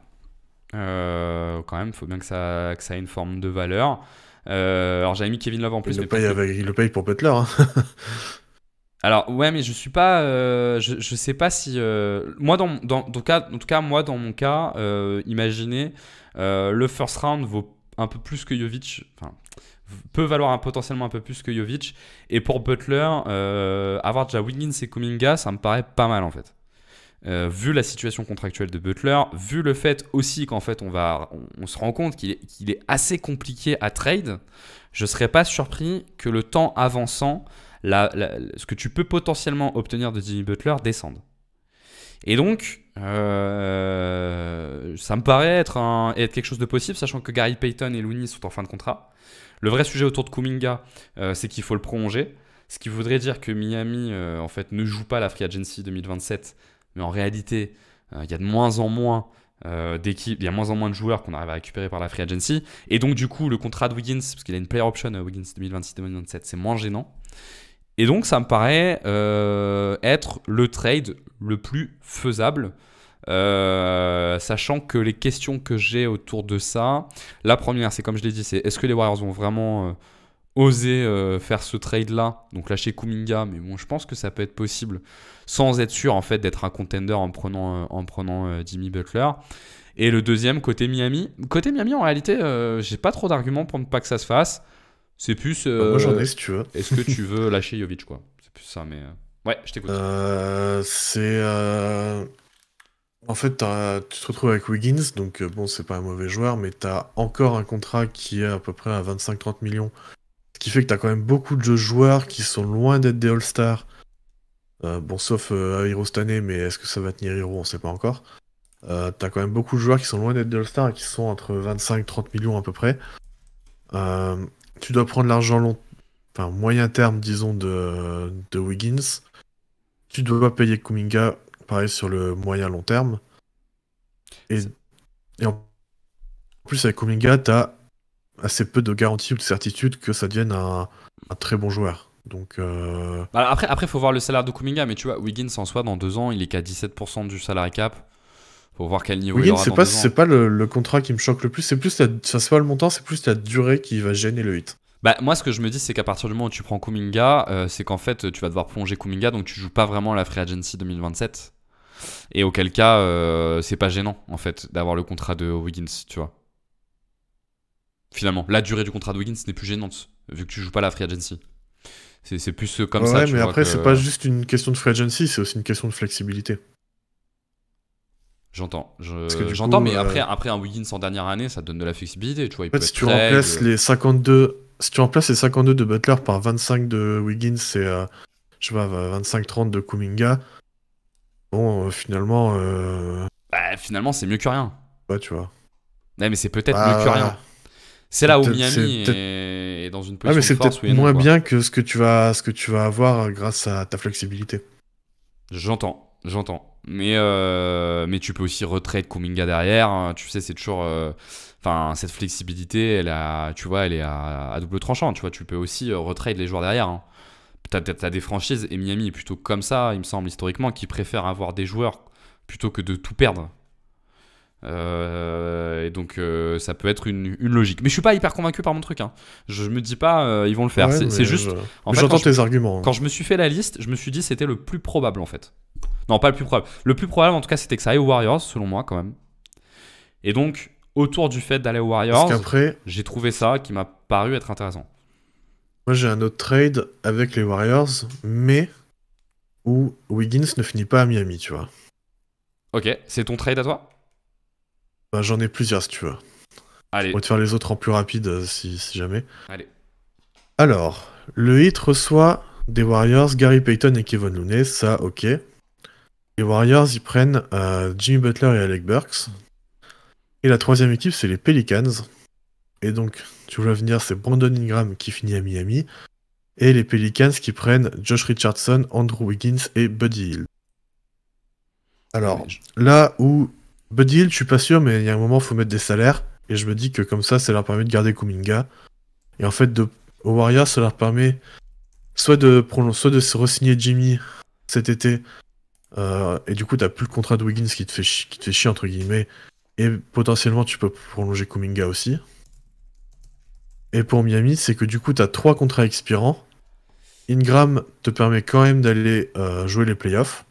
Quand même, il faut bien que ça ait une forme de valeur. Alors j'avais mis Kevin Love en plus. Il mais le paye, peut-être que- il le paye pour Butler. Hein. Alors ouais, mais je suis pas, je sais pas si moi en tout cas moi dans mon cas, imaginez le first round vaut un peu plus que Jovic, enfin peut valoir potentiellement un peu plus que Jovic, et pour Butler avoir déjà Wiggins et Kuminga, ça me paraît pas mal en fait. Vu la situation contractuelle de Butler, vu le fait aussi qu'en fait on se rend compte qu'il est assez compliqué à trade, je serais pas surpris que le temps avançant, ce que tu peux potentiellement obtenir de Jimmy Butler descende. Et donc, ça me paraît être quelque chose de possible, sachant que Gary Payton et Looney sont en fin de contrat. Le vrai sujet autour de Kuminga, c'est qu'il faut le prolonger. Ce qui voudrait dire que Miami en fait, ne joue pas la Free Agency 2027, mais en réalité, il y a de moins en moins d'équipes, il y a moins en moins de joueurs qu'on arrive à récupérer par la Free Agency. Et donc, du coup, le contrat de Wiggins, parce qu'il a une player option Wiggins 2026-2027, c'est moins gênant. Et donc, ça me paraît être le trade le plus faisable. Sachant que les questions que j'ai autour de ça, la première, c'est comme je l'ai dit, c'est est-ce que les Warriors vont vraiment oser faire ce trade-là, donc lâcher Kuminga, mais bon, je pense que ça peut être possible sans être sûr en fait d'être un contender en prenant Jimmy Butler. Et le deuxième, côté Miami, en réalité, j'ai pas trop d'arguments pour ne pas que ça se fasse. C'est plus. Moi, j'en ai si tu veux. Est-ce que tu veux lâcher Jovic, quoi? C'est plus ça, mais. Ouais, je t'écoute. C'est. En fait, tu te retrouves avec Wiggins, donc bon, c'est pas un mauvais joueur, mais t'as encore un contrat qui est à peu près à 25-30 millions. Ce qui fait que t'as quand même beaucoup de joueurs qui sont loin d'être des All-Stars. Bon, sauf Hero cette année, mais est-ce que ça va tenir Hero? On sait pas encore. T'as quand même beaucoup de joueurs qui sont loin d'être des All-Stars et qui sont entre 25-30 millions à peu près. Tu dois prendre l'argent enfin, moyen terme, disons, de Wiggins. Tu dois payer Kuminga, pareil, sur le moyen long terme. Et en plus, avec Kuminga, t'as assez peu de garanties ou de certitude que ça devienne un très bon joueur. Donc, Bah, après, faut voir le salaire de Kuminga, mais tu vois, Wiggins en soi, dans 2 ans, il est qu'à 17% du salary cap. Faut voir quel niveau il Wiggins, aura dans 2 ans. c'est pas le contrat qui me choque le plus, c'est plus c'est pas le montant, c'est plus la durée qui va gêner le hit. Bah, moi, ce que je me dis, c'est qu'à partir du moment où tu prends Kuminga, c'est qu'en fait, tu vas devoir prolonger Kuminga, donc tu joues pas vraiment à la Free Agency 2027. Et auquel cas, c'est pas gênant, en fait, d'avoir le contrat de Wiggins, tu vois. Finalement, la durée du contrat de Wiggins n'est plus gênante, vu que tu joues pas la Free Agency. C'est plus comme ça. Ouais, tu mais vois, après, que... c'est pas juste une question de free agency, c'est aussi une question de flexibilité. J'entends. que J'entends, coup, mais après un Wiggins en dernière année, ça te donne de la flexibilité. Tu vois, il En peut fait, si être tu trade, remplaces les 52 si tu remplaces les 52 de Butler par 25 de Wiggins et je sais pas, 25-30 de Kuminga, bon, finalement, Bah, finalement, c'est mieux que rien. ouais, tu vois. Ouais, mais c'est peut-être Bah, mieux que rien. C'est là où c'est Miami peut-être- est dans une Ouais, mais position c'est de force, peut-être oui et non, moins quoi. bien que ce que tu vas avoir grâce à ta flexibilité. J'entends. Mais tu peux aussi retrade Kuminga derrière. Hein. Tu sais, c'est toujours. Enfin, cette flexibilité, tu vois, elle est à double tranchant. Tu vois, tu peux aussi retrade les joueurs derrière. Hein. T'as des franchises, et Miami est plutôt comme ça, il me semble, historiquement, qui préfèrent avoir des joueurs plutôt que de tout perdre. Et donc, ça peut être une logique. Mais je suis pas hyper convaincu par mon truc. Hein. Je me dis pas, ils vont le faire. Ouais, C'est mais juste. En mais fait, j'entends tes arguments. quand je me suis fait la liste, je me suis dit c'était le plus probable en fait. Non, pas le plus probable. Le plus probable en tout cas, c'était que ça aille aux Warriors, selon moi quand même. Et donc, autour du fait d'aller aux Parce Warriors, qu'après, j'ai trouvé ça qui m'a paru être intéressant. moi j'ai un autre trade avec les Warriors, mais où Wiggins ne finit pas à Miami, tu vois. Ok, c'est ton trade à toi? Bah, j'en ai plusieurs si tu veux. Je Allez, pourrais te faire les autres en plus rapide si jamais. allez. Alors, le Heat reçoit des Warriors, Gary Payton et Kevin Looney, ça ok. Les Warriors, ils prennent Jimmy Butler et Alec Burks. Et la troisième équipe, c'est les Pelicans. Et donc, tu vois venir, c'est Brandon Ingram qui finit à Miami. Et les Pelicans qui prennent Josh Richardson, Andrew Wiggins et Buddy Hield. Alors, là où Buddy Hield, je suis pas sûr, mais il y a un moment, il faut mettre des salaires. Et je me dis que comme ça leur permet de garder Kuminga. Et en fait, aux Warriors, ça leur permet soit de se re-signer Jimmy cet été. Et du coup, t'as plus le contrat de Wiggins qui te fait chier, entre guillemets. Et potentiellement, tu peux prolonger Kuminga aussi. Et pour Miami, c'est que du coup, t'as 3 contrats expirants. Ingram te permet quand même d'aller jouer les playoffs.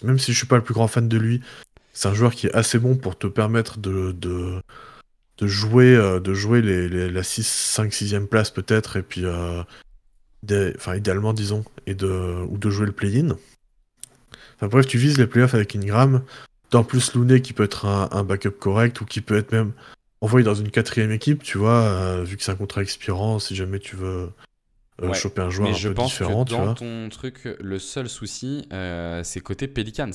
Même si je suis pas le plus grand fan de lui, c'est un joueur qui est assez bon pour te permettre de jouer, la 5, 6e place peut-être, et puis idéalement disons, ou de jouer le play-in. Enfin bref, tu vises les playoffs avec Ingram. En plus Looney qui peut être un backup correct, ou qui peut être même envoyé dans une 4e équipe, tu vois, vu que c'est un contrat expirant, si jamais tu veux choper un joueur mais un je peu pense différent, que tu dans vois. ton truc, le seul souci, c'est côté Pelicans.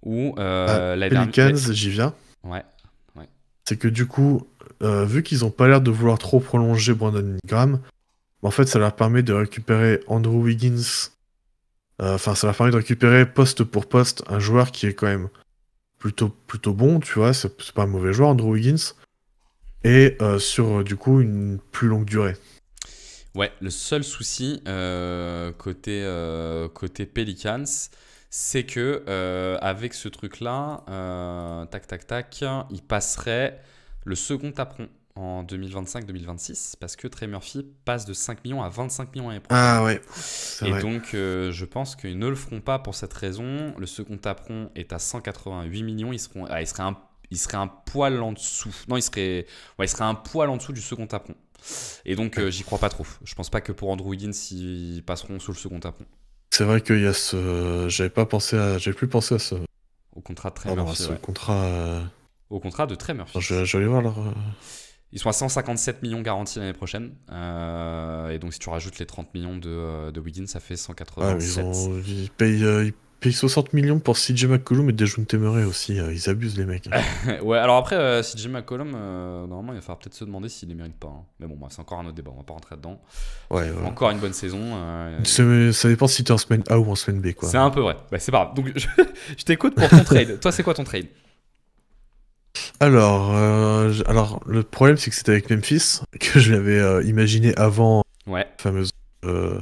Où Pelicans, j'y viens. Ouais. C'est que du coup, vu qu'ils ont pas l'air de vouloir trop prolonger Brandon Ingram, en fait, ça leur permet de récupérer Andrew Wiggins. Enfin, ça leur permet de récupérer poste pour poste un joueur qui est quand même plutôt bon, tu vois. C'est pas un mauvais joueur, Andrew Wiggins. Et sur, du coup, une plus longue durée. Ouais, le seul souci côté Pelicans, c'est que avec ce truc-là, il passerait le second apron en 2025-2026 parce que Trey Murphy passe de 5 millions à 25 millions l'année prochaine. Ah ouais, c'est vrai. Et donc, je pense qu'ils ne le feront pas pour cette raison. Le second apron est à 188 millions. Il serait un poil en dessous. Non, il serait un poil en dessous du second apron. Et donc, j'y crois pas trop. Je pense pas que pour Andrew Wiggins, ils passeront sous le second apron. C'est vrai qu'il y a j'avais plus pensé à ce. Au contrat de Trey Murphy. Au contrat de Trey Murphy. Je vais aller voir leur. Ils sont à 157 millions garantis l'année prochaine. Et donc, si tu rajoutes les 30 millions de Wiggins, ça fait 187. Ils payent 60 millions pour CJ McCollum et Dejounte Murray aussi. Ils abusent, les mecs. Ouais, alors après, CJ McCollum, normalement, il va falloir peut-être se demander s'il les mérite pas. Hein. Mais bon, c'est encore un autre débat. On va pas rentrer dedans. Ouais. Encore une bonne saison. Ça dépend si t'es en semaine A ou en semaine B, quoi. C'est un peu vrai. Bah, c'est pas grave. Donc, je t'écoute pour ton trade. Toi, c'est quoi ton trade? Alors, le problème, c'est que c'était avec Memphis, que je l'avais imaginé avant Ouais. le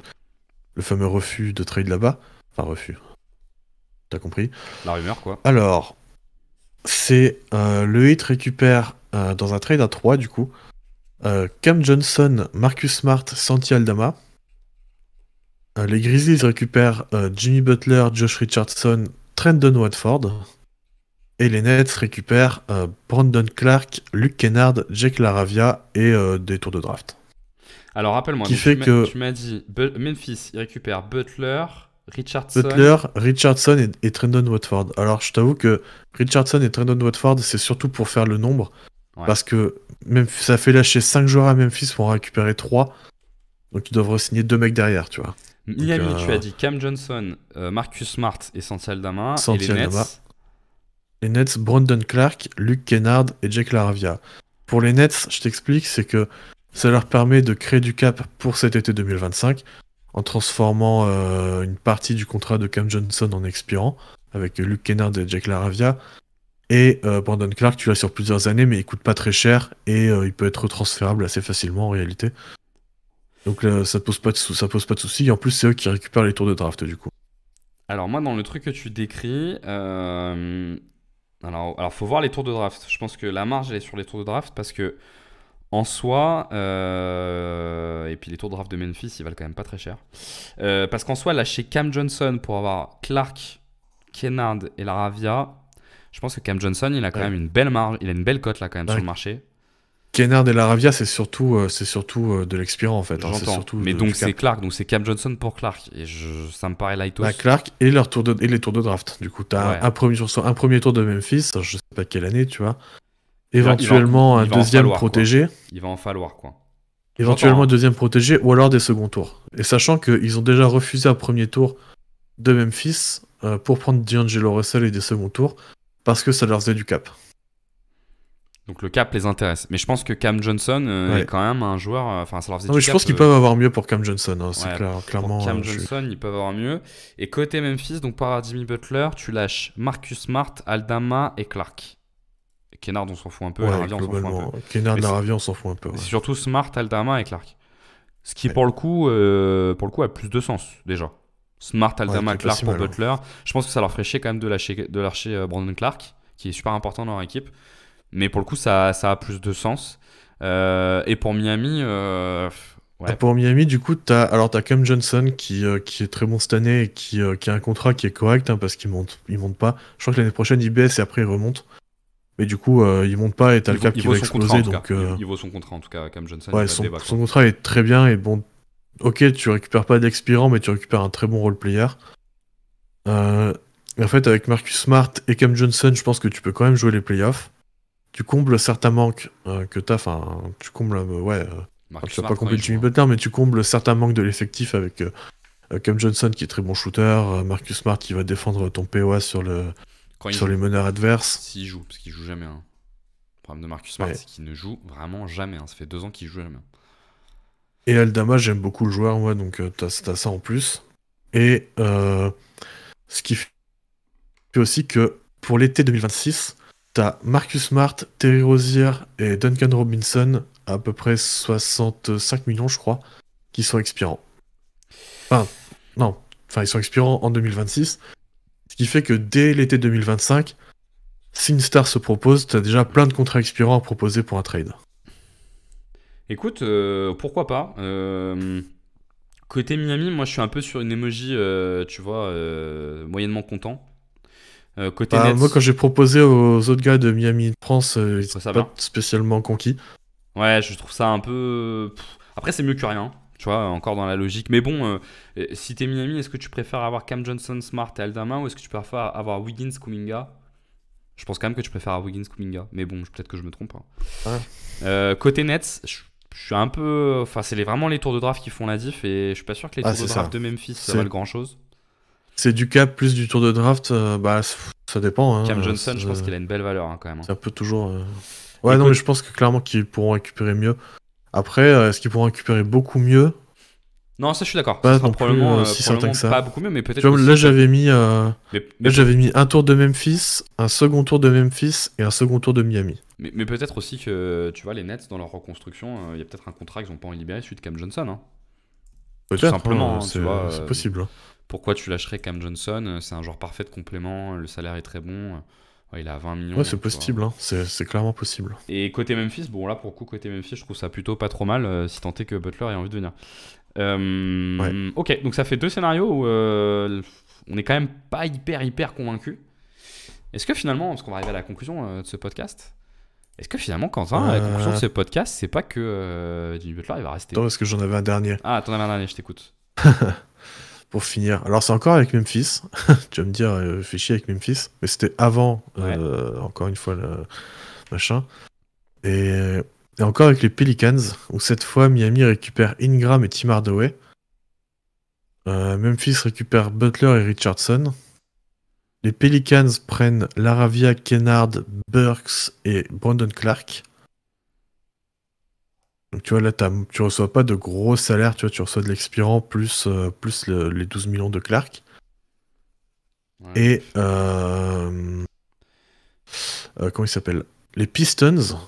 fameux refus de trade là-bas. Enfin, refus. T'as compris? La rumeur, quoi. Alors, c'est le Heat récupère dans un trade à 3, du coup, Cam Johnson, Marcus Smart, Santi Aldama. Les Grizzlies récupèrent Jimmy Butler, Josh Richardson, Trendon Watford. Et les Nets récupèrent Brandon Clark, Luke Kennard, Jake LaRavia et des tours de draft. Alors rappelle-moi, tu m'as dit Memphis, il récupère Butler, Richardson et Trendon Watford. Alors je t'avoue que Richardson et Trendon Watford, c'est surtout pour faire le nombre. Ouais. Parce que même ça fait lâcher 5 joueurs à Memphis pour en récupérer 3. Donc ils doivent re-signer 2 mecs derrière, tu vois. Miami, Donc, tu as dit Cam Johnson, Marcus Smart et Santi Aldama. Et Santi les Aldama. Nets, Les Nets, Brandon Clark, Luke Kennard et Jake LaRavia. Pour les Nets, je t'explique, c'est que ça leur permet de créer du cap pour cet été 2025 en transformant une partie du contrat de Cam Johnson en expirant avec Luke Kennard et Jake LaRavia. Et Brandon Clark, tu l'as sur plusieurs années, mais il coûte pas très cher et il peut être transférable assez facilement en réalité. Donc ça pose pas de soucis. Et en plus, c'est eux qui récupèrent les tours de draft du coup. alors moi dans le truc que tu décris, alors faut voir les tours de draft. Je pense que la marge elle est sur les tours de draft parce que en soi, et puis les tours de draft de Memphis ils valent quand même pas très cher. Parce qu'en soi lâcher Cam Johnson pour avoir Clark, Kennard et LaRavia, je pense que Cam Johnson il a quand même une belle marge, il a une belle cote là quand même sur le marché. Kennard et LaRavia, c'est surtout de l'expirant en fait. Hein, c'est J'entends. surtout Mais du donc cap. c'est Clark, donc c'est Cam Johnson pour Clark. Et ça me paraît lightos. Bah, Clark et les tours de draft. Du coup, t'as Ouais. un premier tour de Memphis, je sais pas quelle année, tu vois. Éventuellement il va un en deuxième falloir, protégé. Il va en falloir quoi. Éventuellement J'entends, un deuxième protégé ou alors des seconds tours. Et sachant qu'ils ont déjà refusé un premier tour de Memphis pour prendre D'Angelo Russell et des seconds tours parce que ça leur faisait du cap. Donc le cap les intéresse. Mais je pense que Cam Johnson Ouais. est quand même un joueur. Enfin, ça leur faisait Non, du mais je cap, pense qu'ils peuvent avoir mieux pour Cam Johnson. Hein, c'est ouais, clairement. Pour Cam Johnson, ils peuvent avoir mieux. Et côté Memphis, donc par Jimmy Butler, tu lâches Marcus Smart, Aldama et Clark. Et Kennard, on s'en fout un peu. Ouais, LaRavia, on s'en fout un peu. globalement. Kennard, Mais LaRavia, on s'en fout un peu. Mais Ouais. c'est surtout Smart, Aldama et Clark. Ce qui Ouais. pour le coup a plus de sens déjà. Smart, Aldama, qui est pas Clark si pour mal, hein. Butler. Je pense que ça leur ferait chier quand même de lâcher Brandon Clark, qui est super important dans leur équipe. Mais pour le coup, ça a plus de sens. Et pour Miami, ouais. Pour Miami, du coup, t'as Cam Johnson qui est très bon cette année et qui a un contrat qui est correct hein, parce qu'il monte pas. Je crois que l'année prochaine il baisse et après il remonte. Mais du coup, il monte pas et t'as le cap qui va exploser. Donc, il vaut son contrat en tout cas, Cam Johnson. ouais, il y a pas de débat, son quoi. contrat est très bien et bon. Ok, tu récupères pas d'expirant, mais tu récupères un très bon role player. En fait, avec Marcus Smart et Cam Johnson, je pense que tu peux quand même jouer les playoffs. Tu combles certains manques que t'as. Enfin, tu combles. Marcus Tu vas Smart, pas combler quand il Jimmy joue, Butler, mais tu combles certains manques de l'effectif avec Cam Johnson qui est très bon shooter, Marcus Smart qui va défendre ton POA sur quand il les joue. meneurs adverses. S'il joue, parce qu'il joue jamais. Hein. Le problème de Marcus Smart, Ouais. c'est qu'il ne joue vraiment jamais. Hein. Ça fait 2 ans qu'il joue jamais. Et Aldama, j'aime beaucoup le joueur, moi, donc t'as ça en plus. Et ce qui fait aussi que pour l'été 2026, t'as Marcus Smart, Terry Rozier et Duncan Robinson, à peu près 65 millions, je crois, qui sont expirants. Enfin, ils sont expirants en 2026. Ce qui fait que dès l'été 2025, si une star se propose, t'as déjà plein de contrats expirants à proposer pour un trade. Écoute, pourquoi pas. Côté Miami, moi je suis un peu sur une emoji, tu vois, moyennement content. Côté Nets, Moi, quand j'ai proposé aux autres gars de Miami de France, ils trouve étaient ça pas bien. spécialement conquis. ouais, je trouve ça un peu. Après, c'est mieux que rien, tu vois, encore dans la logique. Mais bon, si t'es Miami, est-ce que tu préfères avoir Cam Johnson, Smart et Aldama ou est-ce que tu préfères avoir Wiggins, Kuminga? Je pense quand même que tu préfères avoir Wiggins, Kuminga. Mais bon, peut-être que je me trompe. Hein. Ouais. Côté Nets, je suis un peu. Enfin, c'est vraiment les tours de draft qui font la diff et je suis pas sûr que les tours de c'est draft ça. de Memphis C'est- valent grand chose. C'est du cap plus du tour de draft, ça dépend. Hein. Cam Johnson, je pense qu'il a une belle valeur hein, quand même. Hein. C'est un peu toujours. Ouais, non, Écoute- mais je pense que clairement qu'ils pourront récupérer mieux. Après, est-ce qu'ils pourront récupérer beaucoup mieux? Non, ça je suis d'accord. Pas Ça sera non plus, probablement, si probablement certain que ça. pas beaucoup mieux, mais peut-être. Tu vois, aussi- là, j'avais mis, mais, là, j'avais mis un tour de Memphis, un second tour de Memphis et un second tour de Miami. mais peut-être aussi que tu vois, les Nets dans leur reconstruction, il y a peut-être un contrat qu'ils n'ont pas envie de libérer, celui de Cam Johnson. Hein. Peut-être, simplement, hein, c'est tu vois, c'est possible. Hein. Pourquoi tu lâcherais Cam Johnson? C'est un joueur parfait de complément, le salaire est très bon. Ouais, il a 20 millions. Ouais, c'est tu vois. possible, hein. C'est clairement possible. Et côté Memphis, bon là pour le coup, côté Memphis, je trouve ça plutôt pas trop mal si tant est que Butler ait envie de venir. Ok, donc ça fait 2 scénarios où on est quand même pas hyper convaincu. Est-ce que finalement, parce qu'on va arriver à la conclusion de ce podcast, est-ce que finalement, Quentin, la conclusion de ce podcast, c'est pas que Jimmy Butler il va rester? Attends, parce que j'en avais un dernier Ah, t'en avais un dernier, je t'écoute. pour finir. Alors, c'est encore avec Memphis. Tu vas me dire, fais chier avec Memphis. Mais c'était avant, Ouais. encore une fois, le machin. Et, et encore avec les Pelicans, où cette fois Miami récupère Ingram et Tim Hardaway. Memphis récupère Butler et Richardson. Les Pelicans prennent Laravia, Kennard, Burks et Brandon Clark. Donc tu vois là, tu reçois pas de gros salaires, tu reçois de l'expirant plus les 12 millions de Clark. Ouais. Et comment il s'appelle? Les Pistons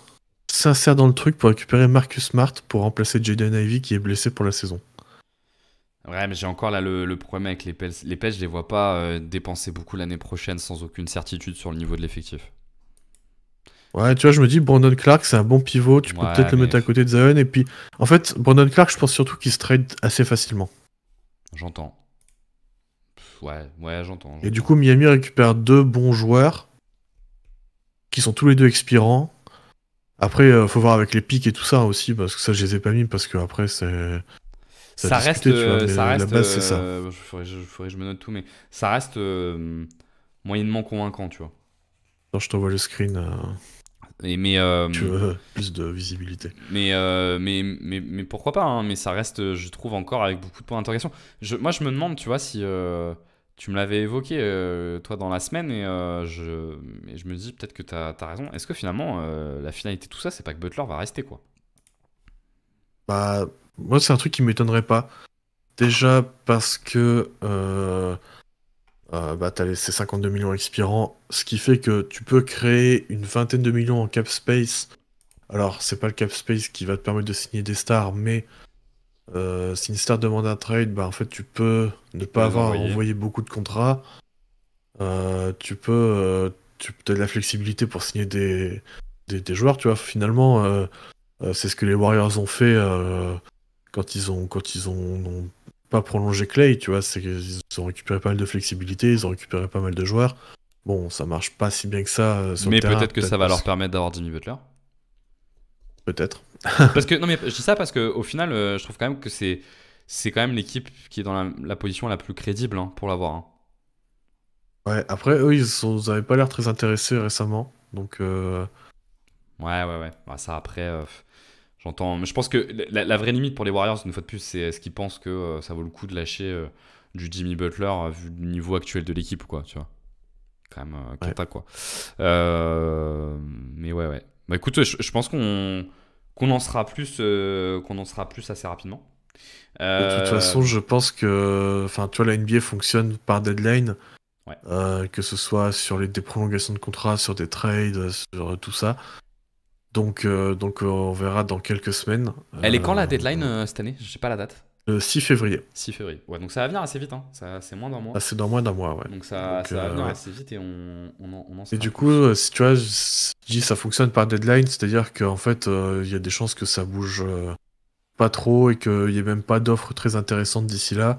s'insèrent dans le truc pour récupérer Marcus Smart pour remplacer Jaden Ivey qui est blessé pour la saison. Ouais, mais j'ai encore là le problème avec les Pels. Les Pels, je les vois pas dépenser beaucoup l'année prochaine sans aucune certitude sur le niveau de l'effectif. Ouais, tu vois, je me dis, Brandon Clark, c'est un bon pivot, tu peux Ouais, peut-être le mais mettre à côté de Zion, et puis, en fait, Brandon Clark, je pense surtout qu'il se trade assez facilement. j'entends. Ouais, j'entends. Et du coup, Miami récupère 2 bons joueurs, qui sont tous les deux expirants. Après, faut voir avec les pics et tout ça aussi, parce que ça, je les ai pas mis, parce que après, c'est... ça reste, discuter, tu vois, mais ça reste. la base, c'est ça. Faudrait que je me note tout, mais ça reste moyennement convaincant, tu vois. Attends, je t'envoie le screen, Mais tu veux plus de visibilité. mais pourquoi pas, hein, mais ça reste, je trouve, encore avec beaucoup de points d'interrogation. Moi, je me demande, tu vois, si tu me l'avais évoqué, toi, dans la semaine, et je me dis peut-être que t'as raison. Est-ce que finalement, la finalité de tout ça, c'est pas que Butler va rester, quoi? Bah, moi, c'est un truc qui m'étonnerait pas. Déjà parce que bah, t'as ces 52 millions expirants, ce qui fait que tu peux créer une vingtaine de millions en cap space. Alors, c'est pas le cap space qui va te permettre de signer des stars, mais si une star demande un trade, bah, en fait, tu peux ne pas les avoir à envoyer. envoyer beaucoup de contrats. Tu as de la flexibilité pour signer des joueurs, tu vois. Finalement, c'est ce que les Warriors ont fait quand n'ont pas prolongé Clay, tu vois. C'est qu'ils ont récupéré pas mal de flexibilité, ils ont récupéré pas mal de joueurs. Bon, ça marche pas si bien que ça sur Mais le terrain. peut-être que ça va leur permettre d'avoir Jimmy Butler. Peut-être. Parce que, non, mais je dis ça parce qu'au final, je trouve quand même que c'est quand même l'équipe qui est dans la position la plus crédible, hein, pour l'avoir, hein. Ouais, après, eux, ils avaient pas l'air très intéressés récemment. Donc, Ouais. Bah, ça, après, j'entends. Mais je pense que la vraie limite pour les Warriors, une fois de plus, c'est est-ce qu'ils pensent que ça vaut le coup de lâcher du Jimmy Butler vu le niveau actuel de l'équipe, quoi, tu vois. Quand même, cata, quoi. Mais ouais. Bah écoute, je pense qu'on en sera plus assez rapidement. de toute façon, je pense que, enfin, tu vois, la NBA fonctionne par deadline. Ouais. Que ce soit sur des prolongations de contrats, sur des trades, sur tout ça. Donc, on verra dans quelques semaines. Elle est quand la deadline cette année? Je sais pas la date. Le 6 février. 6 février. Ouais, donc ça va venir assez vite, hein. C'est moins d'un mois. Ah, c'est dans moins d'un mois, ouais. Donc ça va venir ouais. assez vite et on en Et sera du plus. coup, si tu vois, je dis ça fonctionne par deadline, c'est-à-dire qu'en fait, il y a des chances que ça bouge pas trop et qu'il n'y ait même pas d'offres très intéressantes d'ici là.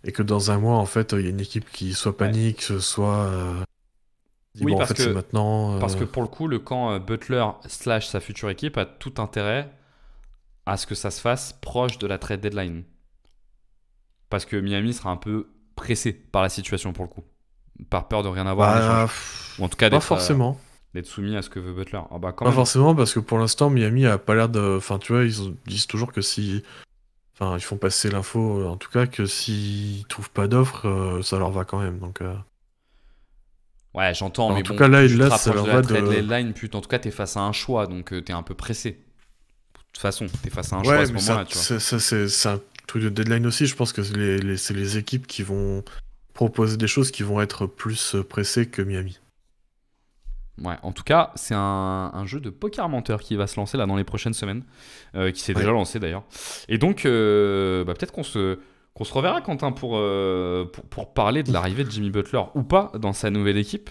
Et que dans un mois, en fait, il y a une équipe qui soit panique, soit dit, Oui, bon, en parce fait, que c'est maintenant. Parce que pour le coup, le camp Butler / sa future équipe a tout intérêt à ce que ça se fasse proche de la trade deadline. Parce que Miami sera un peu pressé par la situation pour le coup. Par peur de rien avoir en échange. Ou en tout cas pas d'être forcément. d'être soumis à ce que veut Butler. Ah bah quand Pas même. forcément, parce que pour l'instant, Miami a pas l'air de. Enfin, tu vois, disent toujours que si. Enfin, ils font passer l'info, en tout cas, que s'ils trouvent pas d'offre, ça leur va quand même. Donc, Ouais, j'entends, en mais tout bon, cas, là, plus tu te ça rapproches leur de la va trade de. deadline, plus en tout cas t'es face à un choix, donc t'es un peu pressé. De toute façon, t'es face à un choix Ouais, à ce mais moment-là, tu vois. c'est un truc de deadline aussi. Je pense que c'est les équipes qui vont proposer des choses qui vont être plus pressées que Miami. Ouais, en tout cas, c'est un jeu de poker menteur qui va se lancer là dans les prochaines semaines, qui s'est déjà lancé d'ailleurs. Et donc, peut-être qu'on se reverra, Quentin, pour parler de l'arrivée de Jimmy Butler ou pas dans sa nouvelle équipe.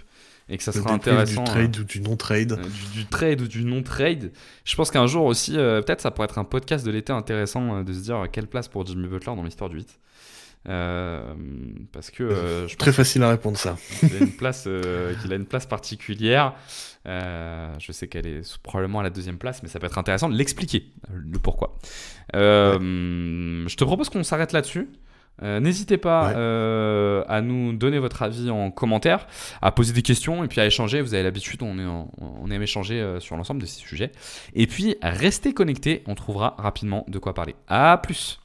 Et que ça sera intéressant. Du trade ou du non-trade. Du trade ou du non-trade. Je pense qu'un jour aussi, peut-être ça pourrait être un podcast de l'été intéressant de se dire quelle place pour Jimmy Butler dans l'histoire du 8. Parce que je Très pense facile à répondre ça. qu'il a une place particulière. Je sais qu'elle est probablement à la deuxième place, mais ça peut être intéressant de l'expliquer, le pourquoi. Je te propose qu'on s'arrête là-dessus. N'hésitez pas à nous donner votre avis en commentaire, à poser des questions et puis à échanger. Vous avez l'habitude, on aime échanger sur l'ensemble de ces sujets. Et puis, restez connectés, on trouvera rapidement de quoi parler. À plus!